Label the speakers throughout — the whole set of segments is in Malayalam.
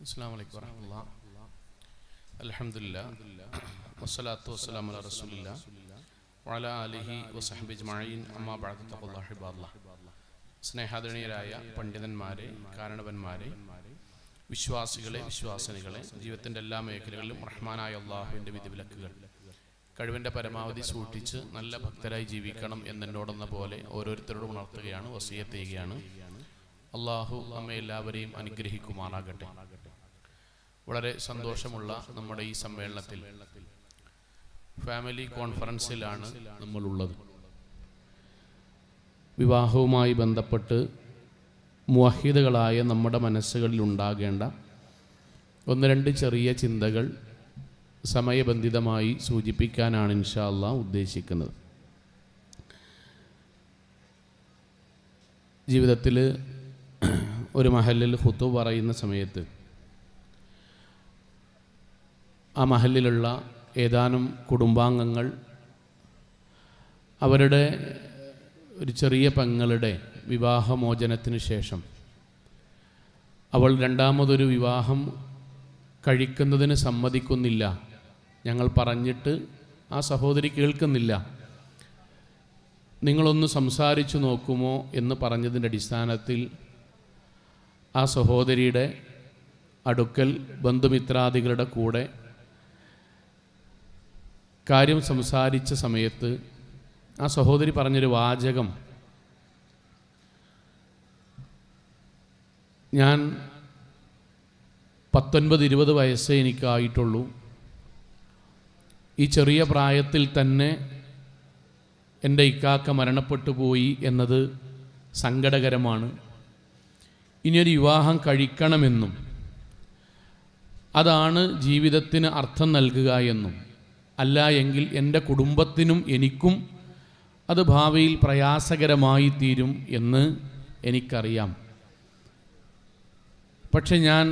Speaker 1: അസ്സലാമു അലൈക്കും വറഹ്മത്തുള്ളാഹി. അൽഹംദുലില്ലാഹ് വസ്സലാത്തു വസ്സലാമു അലാ റസൂലില്ലാഹ് വഅലാ ആലിഹി വസഹ്ബിഹി അജ്മഈൻ. അമ്മാ ബഅദ്. തഖ്വല്ലാഹി ഇബാദല്ലാഹ്. സ്നേഹാദരണീയരായ പണ്ഡിതന്മാരെ, കാരണവന്മാരെ, വിശ്വാസികളെ, വിശ്വാസിനികളെ, ജീവിതത്തിൻ്റെ എല്ലാ മേഖലകളിലും റഹ്മാനായ അള്ളാഹുവിൻ്റെ വിധിവിലക്കുകൾ കഴിവിൻ്റെ പരമാവധി സൂക്ഷിച്ച് നല്ല ഭക്തരായി ജീവിക്കണം എന്നെന്നോടെന്ന പോലെ ഓരോരുത്തരോടും ഉണർത്തുകയാണ്, വസിയത്ത് ചെയ്യുകയാണ്. അള്ളാഹു നമ്മെ എല്ലാവരെയും അനുഗ്രഹിക്കുമാറാകട്ടെ. വളരെ സന്തോഷമുള്ള നമ്മുടെ ഈ സമ്മേളനത്തിൽ ഫാമിലി കോൺഫറൻസിലാണ് നമ്മളുള്ളത്. വിവാഹവുമായി ബന്ധപ്പെട്ട് മുവഹിദുകളായ നമ്മുടെ മനസ്സുകളിൽ ഉണ്ടാകേണ്ട ഒന്ന് രണ്ട് ചെറിയ ചിന്തകൾ സമയബന്ധിതമായി സൂചിപ്പിക്കാനാണ് ഇൻഷാ അല്ലാഹ് ഉദ്ദേശിക്കുന്നത്. ജീവിതത്തിൽ ഒരു മഹല്ലിൽ ഖുതുബ പറയുന്ന സമയത്ത് ആ മഹല്ലിലുള്ള ഏതാനും കുടുംബാംഗങ്ങൾ അവരുടെ ഒരു ചെറിയ പെങ്ങളുടെ വിവാഹമോചനത്തിന് ശേഷം അവൾ രണ്ടാമതൊരു വിവാഹം കഴിക്കുന്നതിന് സമ്മതിക്കുന്നില്ല, ഞങ്ങൾ പറഞ്ഞിട്ട് ആ സഹോദരി കേൾക്കുന്നില്ല, നിങ്ങളൊന്ന് സംസാരിച്ചു നോക്കുമോ എന്ന് പറഞ്ഞതിൻ്റെ അടിസ്ഥാനത്തിൽ ആ സഹോദരിയുടെ അടുക്കൽ ബന്ധുമിത്രാദികളുടെ കൂടെ കാര്യം സംസാരിച്ച സമയത്ത് ആ സഹോദരി പറഞ്ഞൊരു വാചകം, ഞാൻ 19-20 വയസ്സേ എനിക്കായിട്ടുള്ളൂ, ഈ ചെറിയ പ്രായത്തിൽ തന്നെ എൻ്റെ ഇക്കാക്ക മരണപ്പെട്ടു പോയി എന്നത് സങ്കടകരമാണ്. ഇനിയൊരു വിവാഹം കഴിക്കണമെന്നും അതാണ് ജീവിതത്തിന് അർത്ഥം നൽകുക എന്നും, അല്ല എങ്കിൽ എൻ്റെ കുടുംബത്തിനും എനിക്കും അത് ഭാവിയിൽ പ്രയാസകരമായി തീരും എന്ന് എനിക്കറിയാം. പക്ഷെ ഞാൻ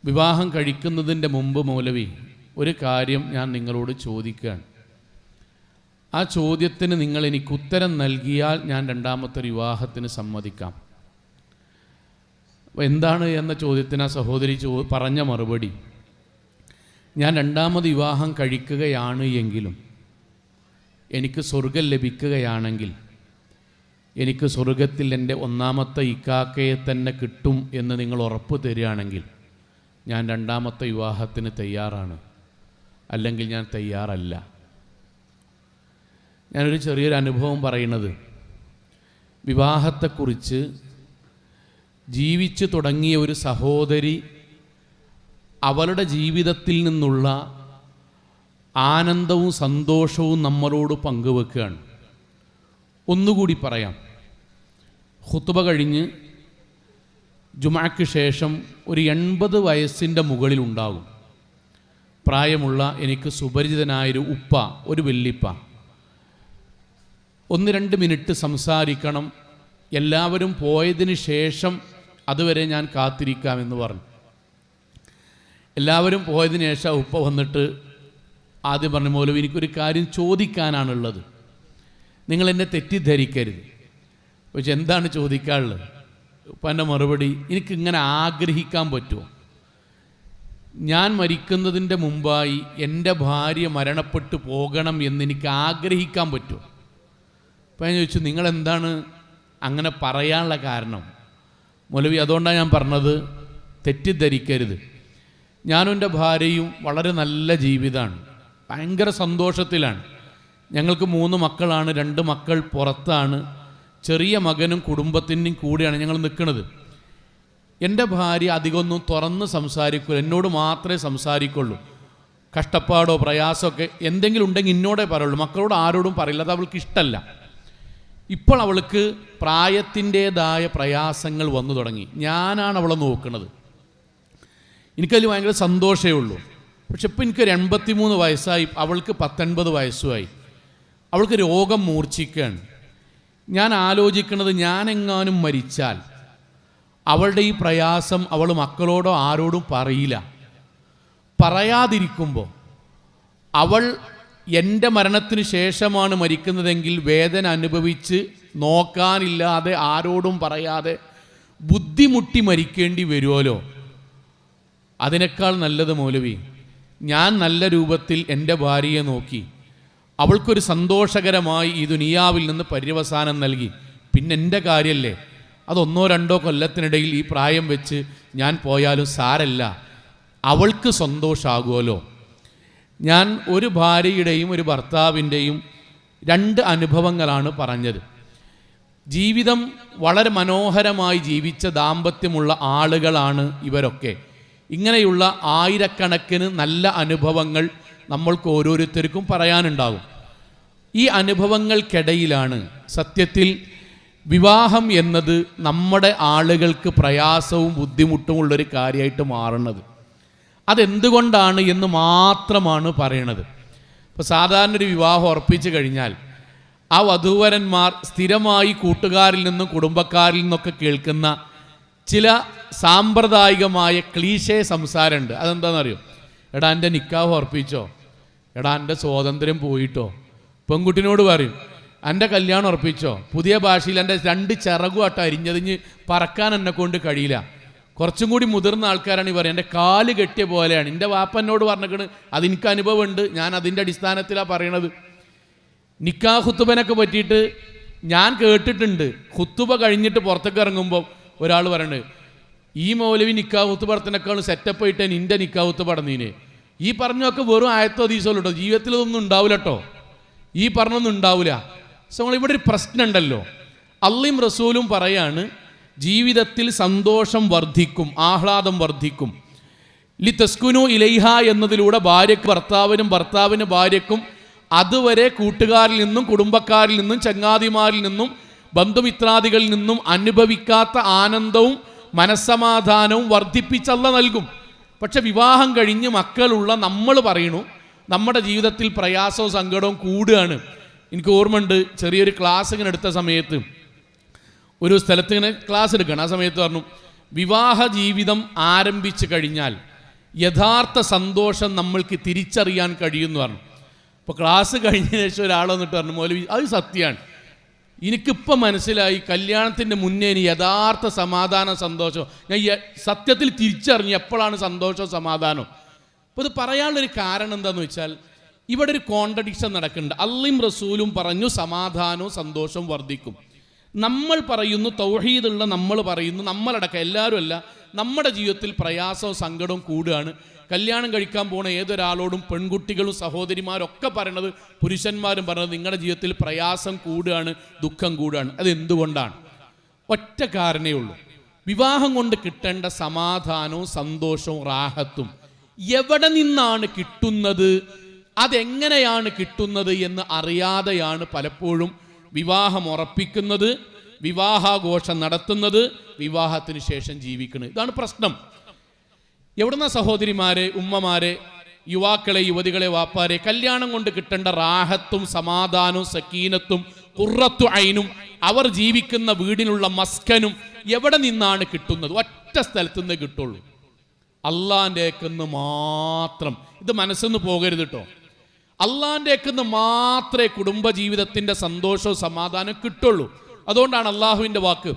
Speaker 1: വിവാഹം കഴിക്കുന്നതിൻ്റെ മുമ്പ് മൗലവി ഒരു കാര്യം ഞാൻ നിങ്ങളോട് ചോദിക്കുകയാണ്. ആ ചോദ്യത്തിന് നിങ്ങൾ എനിക്ക് ഉത്തരം നൽകിയാൽ ഞാൻ രണ്ടാമത്തെ വിവാഹത്തിന് സമ്മതിക്കാം. അപ്പോൾ എന്താണ് എന്ന ചോദ്യത്തിന് ആ സഹോദരി പറഞ്ഞ മറുപടി, ഞാൻ രണ്ടാമത് വിവാഹം കഴിക്കുകയാണ് എങ്കിലും എനിക്ക് സ്വർഗം ലഭിക്കുകയാണെങ്കിൽ എനിക്ക് സ്വർഗത്തിൽ എൻ്റെ ഒന്നാമത്തെ ഇക്കാക്കയെ തന്നെ കിട്ടും എന്ന് നിങ്ങൾ ഉറപ്പ് തരികയാണെങ്കിൽ ഞാൻ രണ്ടാമത്തെ വിവാഹത്തിന് തയ്യാറാണ്, അല്ലെങ്കിൽ ഞാൻ തയ്യാറല്ല. ഞാനൊരു ചെറിയൊരു അനുഭവം പറയുന്നത്, വിവാഹത്തെക്കുറിച്ച് ജീവിച്ചു തുടങ്ങിയ ഒരു സഹോദരി അവളുടെ ജീവിതത്തിൽ നിന്നുള്ള ആനന്ദവും സന്തോഷവും നമ്മളോട് പങ്കുവെക്കുകയാണ്. ഒന്നുകൂടി പറയാം, ഖുതുബ കഴിഞ്ഞ് ജുമാക്ക് ശേഷം ഒരു 80 വയസ്സിൻ്റെ മുകളിലുണ്ടാകും പ്രായമുള്ള എനിക്ക് സുപരിചിതനായൊരു ഉപ്പ, ഒരു വെല്ലിപ്പ. 1-2 മിനിറ്റ് സംസാരിക്കണം, എല്ലാവരും പോയതിന് ശേഷം അതുവരെ ഞാൻ കാത്തിരിക്കാമെന്ന് പറഞ്ഞു. എല്ലാവരും പോയതിന് ശേഷം ഉപ്പ വന്നിട്ട് ആദ്യം പറഞ്ഞു, മൗലവി എനിക്കൊരു കാര്യം ചോദിക്കാനാണുള്ളത്, നിങ്ങൾ എന്നെ തെറ്റിദ്ധരിക്കരുത്. പക്ഷെ എന്താണ് ചോദിക്കാനുള്ളത്? ഉപ്പൻ്റെ മറുപടി, എനിക്കിങ്ങനെ ആഗ്രഹിക്കാൻ പറ്റുമോ? ഞാൻ മരിക്കുന്നതിൻ്റെ മുമ്പായി എൻ്റെ ഭാര്യ മരണപ്പെട്ടു പോകണം എന്നെനിക്ക് ആഗ്രഹിക്കാൻ പറ്റുമോ? അപ്പം ഞാൻ ചോദിച്ചു, നിങ്ങളെന്താണ് അങ്ങനെ പറയാനുള്ള കാരണം? മൗലവി അതുകൊണ്ടാണ് ഞാൻ പറഞ്ഞത്, തെറ്റിദ്ധരിക്കരുത്. ഞാനും എൻ്റെ ഭാര്യയും വളരെ നല്ല ജീവിതമാണ്, ഭയങ്കര സന്തോഷത്തിലാണ്. ഞങ്ങൾക്ക് 3 മക്കളാണ്, 2 മക്കൾ പുറത്താണ്, ചെറിയ മകനും കുടുംബത്തിൻ്റെയും കൂടെയാണ് ഞങ്ങൾ നിൽക്കുന്നത്. എൻ്റെ ഭാര്യ അധികമൊന്നും തുറന്ന് സംസാരിക്കില്ല, എന്നോട് മാത്രമേ സംസാരിക്കുള്ളൂ. കഷ്ടപ്പാടോ പ്രയാസമൊക്കെ എന്തെങ്കിലും ഉണ്ടെങ്കിൽ എന്നോടേ പറയുള്ളൂ, മക്കളോട് ആരോടും പറയില്ല, അത് അവൾക്ക് ഇഷ്ടമല്ല. ഇപ്പോൾ അവൾക്ക് പ്രായത്തിൻ്റേതായ പ്രയാസങ്ങൾ വന്നു തുടങ്ങി, ഞാനാണ് അവളെ നോക്കുന്നത്. എനിക്കതിൽ ഭയങ്കര സന്തോഷമേ ഉള്ളൂ. പക്ഷെ ഇപ്പം എനിക്കൊരു 83 വയസ്സായി, അവൾക്ക് 19 വയസ്സുമായി. അവൾക്ക് രോഗം മൂർച്ഛിക്കുകയാണ്. ഞാൻ ആലോചിക്കുന്നത്, ഞാനെങ്ങാനും മരിച്ചാൽ അവളുടെ ഈ പ്രയാസം അവൾ മക്കളോടോ ആരോടും പറയില്ല. പറയാതിരിക്കുമ്പോൾ അവൾ എൻ്റെ മരണത്തിന് ശേഷമാണ് മരിക്കുന്നതെങ്കിൽ വേദന അനുഭവിച്ച് നോക്കാനില്ലാതെ ആരോടും പറയാതെ ബുദ്ധിമുട്ടി മരിക്കേണ്ടി വരുമല്ലോ. അതിനേക്കാൾ നല്ലത് മൗലവി, ഞാൻ നല്ല രൂപത്തിൽ എൻ്റെ ഭാര്യയെ നോക്കി അവൾക്കൊരു സന്തോഷകരമായി ഈ ദുനിയാവിൽ നിന്ന് പര്യവസാനം നൽകി, പിന്നെ എൻ്റെ കാര്യമല്ലേ, അത് 1-2 കൊല്ലത്തിനിടയിൽ ഈ പ്രായം വെച്ച് ഞാൻ പോയാലും സാരല്ല, അവൾക്ക് സന്തോഷമാകുമല്ലോ. ഞാൻ ഒരു ഭാര്യയുടെയും ഒരു ഭർത്താവിൻ്റെയും 2 അനുഭവങ്ങളാണ് പറഞ്ഞത്. ജീവിതം വളരെ മനോഹരമായി ജീവിച്ച ദാമ്പത്യമുള്ള ആളുകളാണ് ഇവരൊക്കെ. ഇങ്ങനെയുള്ള ആയിരക്കണക്കിന് നല്ല അനുഭവങ്ങൾ നമ്മൾക്ക് ഓരോരുത്തർക്കും പറയാനുണ്ടാകും. ഈ അനുഭവങ്ങൾക്കിടയിലാണ് സത്യത്തിൽ വിവാഹം എന്നത് നമ്മുടെ ആളുകൾക്ക് പ്രയാസവും ബുദ്ധിമുട്ടുമുള്ളൊരു കാര്യമായിട്ട് മാറുന്നത്. അതെന്തുകൊണ്ടാണ് എന്ന് മാത്രമാണ് പറയണത്. ഇപ്പോൾ സാധാരണ ഒരു വിവാഹം ഉറപ്പിച്ചു കഴിഞ്ഞാൽ ആ വധൂവരന്മാർ സ്ഥിരമായി കൂട്ടുകാരിൽ നിന്നും കുടുംബക്കാരിൽ നിന്നൊക്കെ കേൾക്കുന്ന ചില സാമ്പ്രദായികമായ ക്ലീശേ സംസാരമുണ്ട്. അതെന്താണെന്നറിയോ? എടാ എൻ്റെ നിക്കാഹ് ഉറപ്പിച്ചോ, എടാ എൻ്റെ സ്വാതന്ത്ര്യം പോയിട്ടോ. പെൺകുട്ടിനോട് പറയും എൻ്റെ കല്യാണം ഉറപ്പിച്ചോ, പുതിയ ഭാഷയിൽ എൻ്റെ 2 ചിറകുമായിട്ട് അരിഞ്ഞതിഞ്ഞ് പറക്കാൻ എന്നെ കൊണ്ട് കഴിയില്ല. കുറച്ചും കൂടി മുതിർന്ന ആൾക്കാരാണ് ഈ പറയും, എൻ്റെ കാല് കെട്ടിയ പോലെയാണ്. എൻ്റെ വാപ്പനോട് പറഞ്ഞിട്ട് അതെനിക്ക് അനുഭവമുണ്ട്, ഞാൻ അതിൻ്റെ അടിസ്ഥാനത്തിലാണ് പറയണത്. നിക്കാ ഖുത്തുബനൊക്കെ പറ്റിയിട്ട് ഞാൻ കേട്ടിട്ടുണ്ട്. ഖുത്തുബ കഴിഞ്ഞിട്ട് പുറത്തേക്ക് ഇറങ്ങുമ്പോൾ ഒരാൾ പറയണത്, ഈ മൗലവി നിക്കാ ഖുത്തുബടത്തിനേക്കാളും സെറ്റപ്പ് ആയിട്ട് നിൻ്റെ നിക്കാ ഖുത്തുബടന്നീനെ. ഈ പറഞ്ഞൊക്കെ വെറും ആയത്തോ ദീസമല്ലോ കേട്ടോ, ജീവിതത്തിൽ ഇതൊന്നും ഉണ്ടാവില്ല കേട്ടോ, ഈ പറഞ്ഞൊന്നും ഉണ്ടാവില്ല. സോ ഇവിടെ ഒരു പ്രശ്നമുണ്ടല്ലോ. അള്ളയും റസൂലും പറയാണ്, ജീവിതത്തിൽ സന്തോഷം വർദ്ധിക്കും, ആഹ്ലാദം വർദ്ധിക്കും. ലി തസ്കുനു ഇലൈഹ എന്നതിലൂടെ ഭാര്യയ്ക്ക് ഭർത്താവിനും ഭർത്താവിന് ഭാര്യയ്ക്കും അതുവരെ കൂട്ടുകാരിൽ നിന്നും കുടുംബക്കാരിൽ നിന്നും ചങ്ങാതിമാരിൽ നിന്നും ബന്ധുമിത്രാദികളിൽ നിന്നും അനുഭവിക്കാത്ത ആനന്ദവും മനസ്സമാധാനവും വർദ്ധിപ്പിച്ചല്ല നൽകും. പക്ഷെ വിവാഹം കഴിഞ്ഞ് മക്കളുള്ള നമ്മൾ പറയണു നമ്മുടെ ജീവിതത്തിൽ പ്രയാസവും സങ്കടവും കൂടുകയാണ്. എനിക്ക് ഓർമ്മയുണ്ട്, ചെറിയൊരു ക്ലാസ് ഇങ്ങനെ എടുത്ത സമയത്ത് ഒരു സ്ഥലത്ത് ഇങ്ങനെ ക്ലാസ് എടുക്കണം. ആ സമയത്ത് പറഞ്ഞു, വിവാഹ ജീവിതം ആരംഭിച്ചു കഴിഞ്ഞാൽ യഥാർത്ഥ സന്തോഷം നമ്മൾക്ക് തിരിച്ചറിയാൻ കഴിയുമെന്ന് പറഞ്ഞു. അപ്പോൾ ക്ലാസ് കഴിഞ്ഞതിന് ശേഷം ഒരാൾ വന്നിട്ട് പറഞ്ഞു, മൗലവി അത് സത്യമാണ്, എനിക്കിപ്പം മനസ്സിലായി, കല്യാണത്തിൻ്റെ മുന്നേ ഇനി യഥാർത്ഥ സമാധാനം സന്തോഷം ഞാൻ സത്യത്തിൽ തിരിച്ചറിഞ്ഞു എപ്പോഴാണ് സന്തോഷവും സമാധാനവും. അപ്പോൾ ഇത് പറയാനുള്ളൊരു കാരണം എന്താണെന്ന് വെച്ചാൽ ഇവിടെ ഒരു കോൺട്രഡിക്ഷൻ നടക്കുന്നുണ്ട്. അള്ളയും റസൂലും പറഞ്ഞു സമാധാനവും സന്തോഷവും വർദ്ധിക്കും. നമ്മൾ പറയുന്നു, തൗഹീദുള്ള നമ്മൾ പറയുന്നു, നമ്മളടക്കം എല്ലാവരും അല്ല, നമ്മുടെ ജീവിതത്തിൽ പ്രയാസവും സങ്കടവും കൂടുകയാണ്. കല്യാണം കഴിക്കാൻ പോണ ഏതൊരാളോടും പെൺകുട്ടികളും സഹോദരിമാരൊക്കെ പറയണത്, പുരുഷന്മാരും പറയണത്, നിങ്ങളുടെ ജീവിതത്തിൽ പ്രയാസം കൂടുകയാണ്, ദുഃഖം കൂടുകയാണ്. അതെന്തുകൊണ്ടാണ്? ഒറ്റ കാരണേ ഉള്ളൂ. വിവാഹം കൊണ്ട് കിട്ടേണ്ട സമാധാനവും സന്തോഷവും റാഹത്തും എവിടെ നിന്നാണ് കിട്ടുന്നത്, അതെങ്ങനെയാണ് കിട്ടുന്നത് എന്ന് അറിയാതെയാണ് പലപ്പോഴും വിവാഹം ഉറപ്പിക്കുന്നത്, വിവാഹാഘോഷം നടത്തുന്നത്, വിവാഹത്തിന് ശേഷം ജീവിക്കുന്നത്. ഇതാണ് പ്രശ്നം. എവിടുന്ന സഹോദരിമാരെ, ഉമ്മമാരെ, യുവാക്കളെ, യുവതികളെ, വാപ്പാരെ, കല്യാണം കൊണ്ട് കിട്ടേണ്ട റാഹത്തും സമാധാനവും സക്കീനത്തും ഖുർറത്തു ഐനും അവർ ജീവിക്കുന്ന വീടിനുള്ള മസ്കനും എവിടെ നിന്നാണ് കിട്ടുന്നത്? ഒറ്റ സ്ഥലത്തു നിന്ന് കിട്ടുള്ളൂ, അള്ളാൻ്റെ ഏക്കെന്ന് മാത്രം. ഇത് മനസ്സൊന്ന് പോകരുത് കേട്ടോ. അള്ളാൻ്റെ ഏക്കെന്ന് മാത്രമേ കുടുംബജീവിതത്തിൻ്റെ സന്തോഷവും സമാധാനവും കിട്ടുള്ളൂ. അതുകൊണ്ടാണ് അള്ളാഹുവിൻ്റെ വാക്ക്,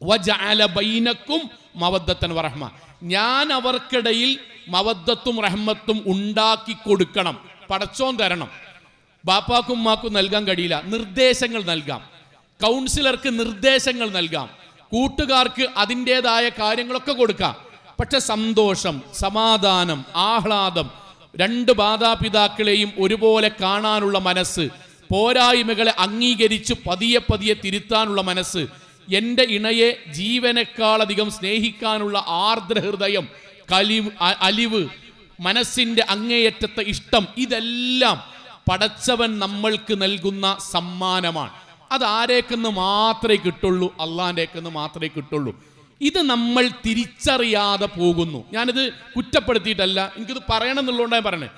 Speaker 1: വജഅല ബൈനക്കും മവദ്ദത്തൻ വറഹ്മ, ഞാൻ അവർക്കിടയിൽ മവദ്ദത്തും റഹ്മത്തും ഉണ്ടാക്കി കൊടുക്കണം. പടച്ചോൻ തരണം. ബാപ്പാക്കും ഉമ്മാക്കും നൽകാൻ കഴിയില്ല, നിർദ്ദേശങ്ങൾ നൽകാം. കൗൺസിലർക്ക് നിർദ്ദേശങ്ങൾ നൽകാം. കൂട്ടുകാർക്ക് അതിൻ്റെതായ കാര്യങ്ങളൊക്കെ കൊടുക്കാം. പക്ഷെ സന്തോഷം, സമാധാനം, ആഹ്ലാദം, 2 മാതാപിതാക്കളെയും ഒരുപോലെ കാണാനുള്ള മനസ്സ്, പോരായ്മകളെ അംഗീകരിച്ച് പതിയെ പതിയെ തിരുത്താനുള്ള മനസ്സ്, എൻ്റെ ഇണയെ ജീവനേക്കാളധികം സ്നേഹിക്കാനുള്ള ആർദ്രഹൃദയം, അലിവ്, മനസ്സിൻ്റെ അങ്ങേയറ്റത്തെ ഇഷ്ടം, ഇതെല്ലാം പടച്ചവൻ നമ്മൾക്ക് നൽകുന്ന സമ്മാനമാണ്. അത് ആരേക്കെന്ന് മാത്രമേ കിട്ടുള്ളൂ? അള്ളാൻ്റെക്കെന്ന് മാത്രമേ കിട്ടുള്ളൂ. ഇത് നമ്മൾ തിരിച്ചറിയാതെ പോകുന്നു. ഞാനിത് കുറ്റപ്പെടുത്തിയിട്ടല്ല, എനിക്കിത് പറയണം എന്നുള്ളതുകൊണ്ടാണ് പറയണേ.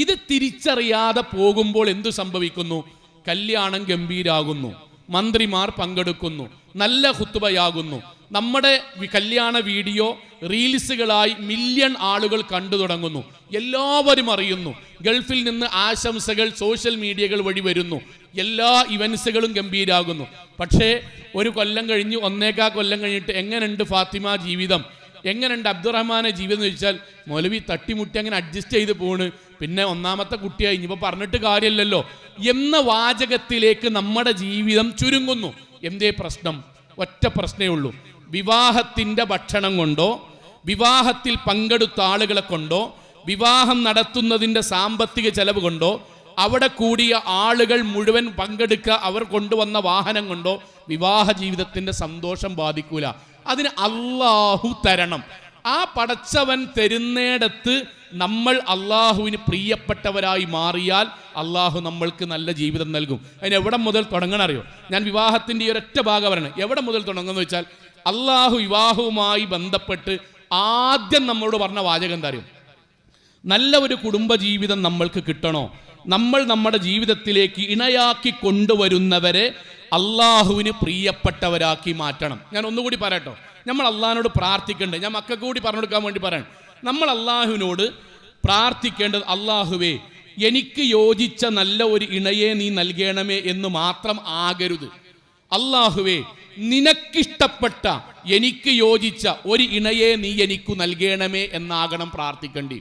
Speaker 1: ഇത് തിരിച്ചറിയാതെ പോകുമ്പോൾ എന്തു സംഭവിക്കുന്നു? കല്യാണം ഗംഭീരാകുന്നു, മന്ത്രിമാർ പങ്കെടുക്കുന്നു, നല്ല ഖുത്ബയാകുന്നു, നമ്മുടെ കല്യാണ വീഡിയോ റീൽസുകളായി മില്യൺ ആളുകൾ കണ്ടു തുടങ്ങുന്നു, എല്ലാവരും അറിയുന്നു, ഗൾഫിൽ നിന്ന് ആശംസകൾ സോഷ്യൽ മീഡിയകൾ വഴി വരുന്നു, എല്ലാ ഇവൻസുകളും ഗംഭീരാകുന്നു. പക്ഷേ ഒരു കൊല്ലം കഴിഞ്ഞ് 1.25 കൊല്ലം കഴിഞ്ഞിട്ട് എങ്ങനെയുണ്ട് ഫാത്തിമ ജീവിതം, എങ്ങനെയുണ്ട് അബ്ദുറഹ്മാനെ ജീവിതം എന്ന് ചോദിച്ചാൽ മൗലവി തട്ടിമുട്ടി അങ്ങനെ അഡ്ജസ്റ്റ് ചെയ്ത് പോണ്, പിന്നെ ഒന്നാമത്തെ കുട്ടിയായി ഇനിയിപ്പോൾ പറഞ്ഞിട്ട് കാര്യമില്ലല്ലോ എന്ന വാചകത്തിലേക്ക് നമ്മുടെ ജീവിതം ചുരുങ്ങുന്നു. എന്തേ പ്രശ്നം? ഒറ്റ പ്രശ്നമേ ഉള്ളൂ. വിവാഹത്തിൻ്റെ ഭക്ഷണം കൊണ്ടോ വിവാഹത്തിൽ പങ്കെടുത്ത ആളുകളെ കൊണ്ടോ വിവാഹം നടത്തുന്നതിൻ്റെ സാമ്പത്തിക ചെലവ് കൊണ്ടോ അവിടെ കൂടിയ ആളുകൾ മുഴുവൻ പങ്കെടുക്കുക അവർ കൊണ്ടുവന്ന വാഹനം കൊണ്ടോ വിവാഹ ജീവിതത്തിൻ്റെ സന്തോഷം ബാധിക്കൂല. അതിന് അള്ളാഹു തരണം. ആ പടച്ചവൻ തരുന്നിടത്ത് നമ്മൾ അള്ളാഹുവിന് പ്രിയപ്പെട്ടവരായി മാറിയാൽ അള്ളാഹു നമ്മൾക്ക് നല്ല ജീവിതം നൽകും. അതിന് എവിടെ മുതൽ തുടങ്ങണം അറിയോ? ഞാൻ വിവാഹത്തിൻ്റെ ഈ ഒരൊറ്റ ഭാഗം പറയണം. എവിടെ മുതൽ തുടങ്ങുമെന്ന് വെച്ചാൽ അള്ളാഹു വിവാഹവുമായി ബന്ധപ്പെട്ട് ആദ്യം നമ്മളോട് പറഞ്ഞ വാചകം എന്താ അറിയോ? നല്ല ഒരു കുടുംബ ജീവിതം നമ്മൾക്ക് കിട്ടണോ, നമ്മൾ നമ്മുടെ ജീവിതത്തിലേക്ക് ഇണയാക്കി കൊണ്ടുവരുന്നവരെ അള്ളാഹുവിന് പ്രിയപ്പെട്ടവരാക്കി മാറ്റണം. ഞാൻ ഒന്നുകൂടി പറയട്ടോ, നമ്മൾ അള്ളാഹിനോട് പ്രാർത്ഥിക്കേണ്ടത്, ഞാൻ മക്കൾക്ക് കൂടി പറഞ്ഞു കൊടുക്കാൻ വേണ്ടി പറയണം. നമ്മൾ അള്ളാഹുവിനോട് പ്രാർത്ഥിക്കേണ്ടത്, അള്ളാഹുവേ എനിക്ക് യോജിച്ച നല്ല ഒരു ഇണയെ നീ നൽകണമേ എന്ന് മാത്രം ആകരുത്. അള്ളാഹുവേ നിനക്കിഷ്ടപ്പെട്ട എനിക്ക് യോജിച്ച ഒരു ഇണയെ നീ എനിക്ക് നൽകണമേ എന്നാകണം പ്രാർത്ഥിക്കേണ്ടി.